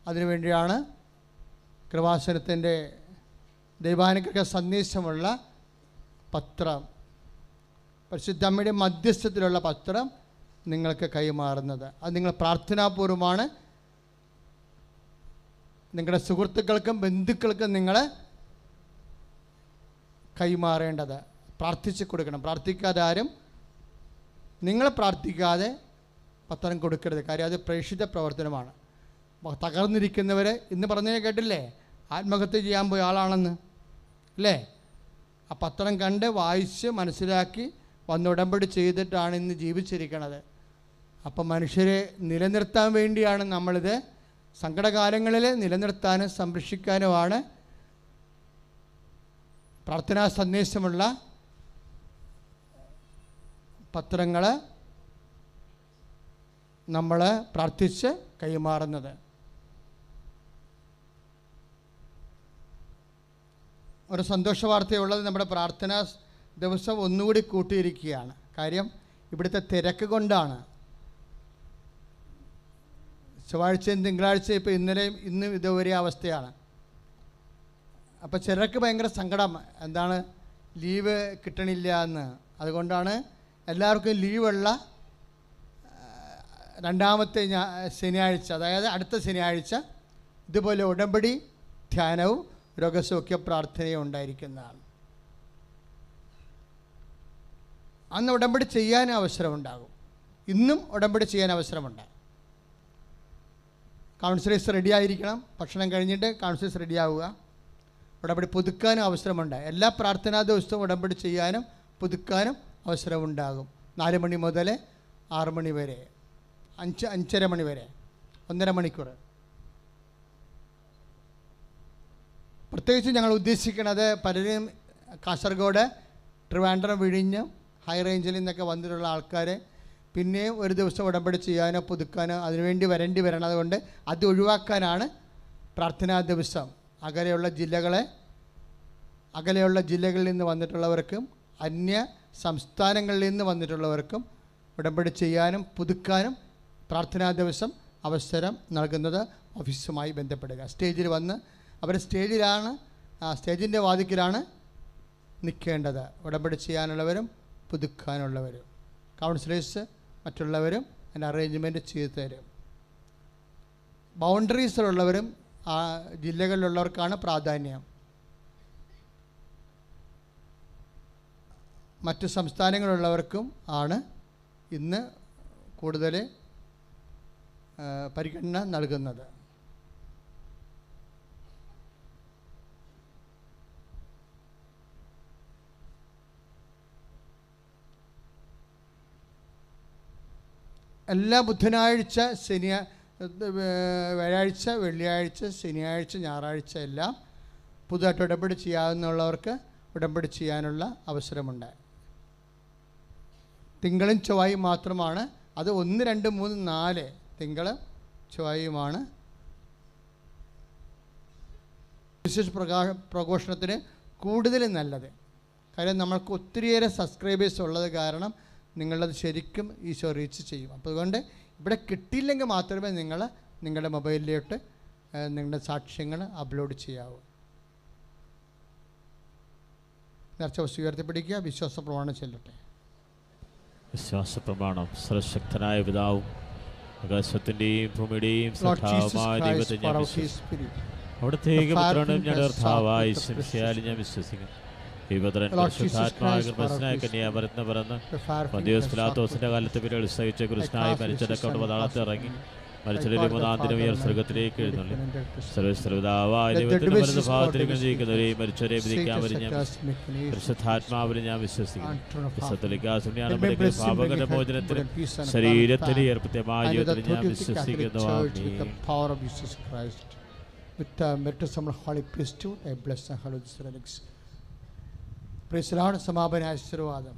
അതിനുവേണ്ടിയാണ് കൃപാസനത്തിൻ്റെ ദൈവാനുഗ്രഹ സന്ദേശമുള്ള പത്രം, പരിശുദ്ധ അമ്മയുടെ മധ്യസ്ഥത്തിലുള്ള പത്രം നിങ്ങൾക്ക് കൈമാറുന്നത്. അത് നിങ്ങൾ പ്രാർത്ഥനാപൂർവമാണ് നിങ്ങളുടെ സുഹൃത്തുക്കൾക്കും ബന്ധുക്കൾക്കും നിങ്ങൾ കൈമാറേണ്ടത്. പ്രാർത്ഥിച്ച് കൊടുക്കണം. പ്രാർത്ഥിക്കാതെ ആരും നിങ്ങളെ പ്രാർത്ഥിക്കാതെ പത്രം കൊടുക്കരുത്. കാര്യം അത് പ്രേക്ഷിത പ്രവർത്തനമാണ്. തകർന്നിരിക്കുന്നവർ ഇന്ന് പറഞ്ഞതിനെ കേട്ടില്ലേ, ആത്മഹത്യ ചെയ്യാൻ പോയ ആളാണെന്ന് അല്ലേ? ആ പത്രം കണ്ട് വായിച്ച് മനസ്സിലാക്കി വന്ന് ഉടമ്പടി ചെയ്തിട്ടാണ് ഇന്ന് ജീവിച്ചിരിക്കുന്നത്. അപ്പം മനുഷ്യരെ നിലനിർത്താൻ വേണ്ടിയാണ് നമ്മളിത്. സങ്കടകാലങ്ങളിൽ നിലനിർത്താനും സംരക്ഷിക്കാനുമാണ് പ്രാർത്ഥനാ സന്ദേശമുള്ള പത്രങ്ങൾ നമ്മൾ പ്രാർത്ഥിച്ച് കൈമാറുന്നത്. ഒരു സന്തോഷ വാർത്തയുള്ളത്, നമ്മുടെ പ്രാർത്ഥനാ ദിവസം ഒന്നുകൂടി കൂട്ടിയിരിക്കുകയാണ്. കാര്യം ഇവിടുത്തെ തിരക്ക് കൊണ്ടാണ്. ചൊവ്വാഴ്ചയും തിങ്കളാഴ്ചയും ഇപ്പോൾ ഇന്നും ഇതുവരെ അവസ്ഥയാണ്. അപ്പോൾ ചിലർക്ക് ഭയങ്കര സങ്കടം, എന്താണ് ലീവ് കിട്ടണില്ല എന്ന്. അതുകൊണ്ടാണ് എല്ലാവർക്കും ലീവുള്ള രണ്ടാമത്തെ ശനിയാഴ്ച, അതായത് അടുത്ത ശനിയാഴ്ച ഇതുപോലെ ഉടമ്പടി ധ്യാനവും രോഗസൗഖ്യ പ്രാർത്ഥനയും ഉണ്ടായിരിക്കുന്നതാണ്. അന്ന് ഉടമ്പടി ചെയ്യാൻ അവസരമുണ്ടാകും. ഇന്നും ഉടമ്പടി ചെയ്യാൻ അവസരമുണ്ട്. കൗൺസിലേഴ്സ് റെഡിയായിരിക്കണം. ഭക്ഷണം കഴിഞ്ഞിട്ട് കൗൺസിലേഴ്സ് റെഡിയാവുക. ഉടമ്പടി പുതുക്കാനും അവസരമുണ്ട്. എല്ലാ പ്രാർത്ഥനാ ദിവസവും ഉടമ്പടി ചെയ്യാനും പുതുക്കാനും അവസരമുണ്ടാകും. 4 മണി മുതൽ 6 മണി വരെ, 5-5:30 മണി വരെ, 1.5 മണിക്കൂർ. പ്രത്യേകിച്ച് ഞങ്ങൾ ഉദ്ദേശിക്കുന്നത് പലരും കാസർഗോഡ്, ട്രിവാൻഡ്രം, വിഴിഞ്ഞം, ഹൈ റേഞ്ചിൽ നിന്നൊക്കെ വന്നിട്ടുള്ള ആൾക്കാർ പിന്നെയും ഒരു ദിവസം ഉടമ്പടി ചെയ്യാനോ പുതുക്കാനോ അതിനുവേണ്ടി വരേണ്ടി വരണം. അതുകൊണ്ട് അത് ഒഴിവാക്കാനാണ് പ്രാർത്ഥനാ ദിവസം. അകലെയുള്ള ജില്ലകളിൽ നിന്ന് വന്നിട്ടുള്ളവർക്കും അന്യ സംസ്ഥാനങ്ങളിൽ നിന്ന് വന്നിട്ടുള്ളവർക്കും ഉടമ്പടി ചെയ്യാനും പുതുക്കാനും പ്രാർത്ഥനാ ദിവസം അവസരം നൽകുന്നത്. ഓഫീസുമായി ബന്ധപ്പെടുക. സ്റ്റേജിൽ വന്ന് അവർ സ്റ്റേജിൻ്റെ വാതിക്കലാണ് നിൽക്കേണ്ടത്. ഉടമ്പടി ചെയ്യാനുള്ളവരും പുതുക്കാനുള്ളവരും. കൗൺസിലേഴ്സ് മറ്റുള്ളവരും അതിൻ്റെ അറേഞ്ച്മെൻറ്റ് ചെയ്തു തരും. ബൗണ്ടറീസിലുള്ളവരും ആ ജില്ലകളിലുള്ളവർക്കാണ് പ്രാധാന്യം. മറ്റ് സംസ്ഥാനങ്ങളിലുള്ളവർക്കും ആണ് ഇന്ന് കൂടുതൽ പരിഗണന നൽകുന്നത്. എല്ലാ ബുധനാഴ്ച, വ്യാഴാഴ്ച, വെള്ളിയാഴ്ച, ശനിയാഴ്ച, ഞായറാഴ്ച എല്ലാം പുതുതായിട്ട് ഉടമ്പടി ചെയ്യാവുന്നവർക്ക് ഉടമ്പടി ചെയ്യാനുള്ള അവസരമുണ്ട്. തിങ്കളും ചൊവ്വയും മാത്രമാണ്. അത് 1, 2, 3, 4 തിങ്കളും ചൊവ്വയുമാണ് വിശേഷ പ്രഘോഷണത്തിന് കൂടുതൽ നല്ലത്. കാര്യം നമ്മൾക്ക് ഒത്തിരിയേറെ സബ്സ്ക്രൈബേഴ്സ് ഉള്ളത് കാരണം നിങ്ങളത് ശരിക്കും ഈശോ റീച്ച് ചെയ്യും. അപ്പോൾ അതുകൊണ്ട് ഇവിടെ കിട്ടിയില്ലെങ്കിൽ മാത്രമേ നിങ്ങൾ നിങ്ങളുടെ മൊബൈലിലോട്ട് നിങ്ങളുടെ സാക്ഷ്യങ്ങൾ അപ്ലോഡ് ചെയ്യാവൂ. നേർച്ച വസ്തു ഉയർത്തിപ്പിടിക്കുക. വിശ്വാസ പ്രമാണം ചെല്ലട്ടെ. വിശ്വാസ പ്രമാണം. സർവശക്തനായ പിതാവും ആകാശത്തിൻ്റെയും ഭൂമിയുടെയും സൃഷ്ടാവുമായ ദൈവത്തെ ഞാൻ വിശ്വസിക്കുന്നു. അവിടുത്തേക്ക് പുത്രനും ഞങ്ങളുടെ കർത്താവായ യേശുമിശിഹായിൽ ഞാൻ വിശ്വസിക്കുന്നു. ദൈവപുത്രൻ പരിശുദ്ധാത്മാവായ കൃപസ്നായ കന്യാമരത്നം പിറന്ന് പന്തിയോസ് പിലാത്തോസിന്റെ കാലത്ത് പിന്നീട് സഹിച്ച കൃഷ്ണനായി മരിച്ചടക്കം പാതാളത്തിൽ ഇറങ്ങി മരിച്ചൊരു 3-ാം ദിനം ഉയർ സ്വർഗ്ഗത്തിലേക്ക് എഴുന്നള്ളി. സർവ്വപിതാവായ ദൈവത്തിന്റെ വലതു ഭാഗത്തിലേക്ക് ജീവിക്കുന്നവരെയും മരിച്ചവരെയും വിധിക്കാമെന്ന് ഞാൻ പരിശുദ്ധാത്മാവിനെ ഞാൻ വിശ്വസിക്കുന്നു. പാപകരുടെ മോചനത്തിന് ശരീരത്തിന് ഏർപ്പെടുത്തിയമായ ജീവിതത്തിൽ ഞാൻ വിശ്വസിക്കുന്നു. സമാപന ആശീർവാദം.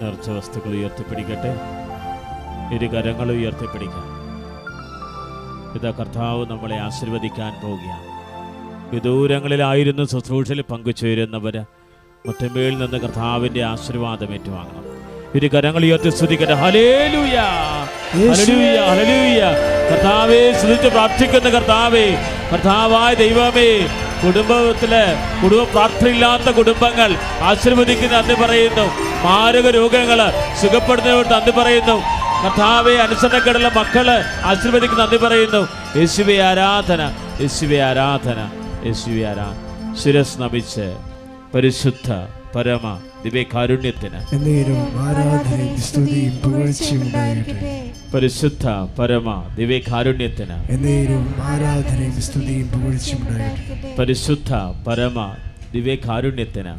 നേർച്ച വസ്തുക്കൾ ഉയർത്തിപ്പിടിക്കട്ടെ. ഇരു കരങ്ങൾ ഉയർത്തിപ്പിടിക്കാം. ഇതാ കർത്താവ് നമ്മളെ ആശീർവദിക്കാൻ പോവുകയാണ്. വിദൂരങ്ങളിലായിരുന്നു ശുശ്രൂഷയിൽ പങ്കുചേരുന്നവർ മുറ്റമേൽ നിന്ന് കർത്താവിൻ്റെ ആശീർവാദം ഏറ്റുവാങ്ങണം. ഇരു കരങ്ങൾ ഉയർത്തി സ്തുതിക്കട്ടെ. ഹല്ലേലൂയ, ഹല്ലേലൂയ, ഹല്ലേലൂയ. കർത്താവേ സ്തുതിച്ച് പ്രാർത്ഥിക്കുന്ന കർത്താവേ, കർത്താവായ ദൈവമേ, കുടുംബത്തിലെ പ്രാർത്ഥനയില്ലാത്ത കുടുംബങ്ങൾ ആശീർവദിക്കുന്ന നന്ദി പറയുന്നു. മാരക രോഗങ്ങൾ സുഖപ്പെടുന്നവർ നന്ദി പറയുന്നു. കർത്താവെ അനുസരണക്കേടുള്ള മക്കള് ആശീർവദിക്കുന്ന നന്ദി പറയുന്നു. യേശുവേ ആരാധന, യേശുവേ ആരാധന, യേശുവേ ആരാധന. ശിരസ് നമിച്ച് പരിശുദ്ധ പരമ ദിവ്യകാരുണ്യത്തിന് പരിശുദ്ധ പരമ ദിവ്യകാരുണ്യത്തിന് പരിശുദ്ധ പരമ ദിവ്യകാരുണ്യത്തിന്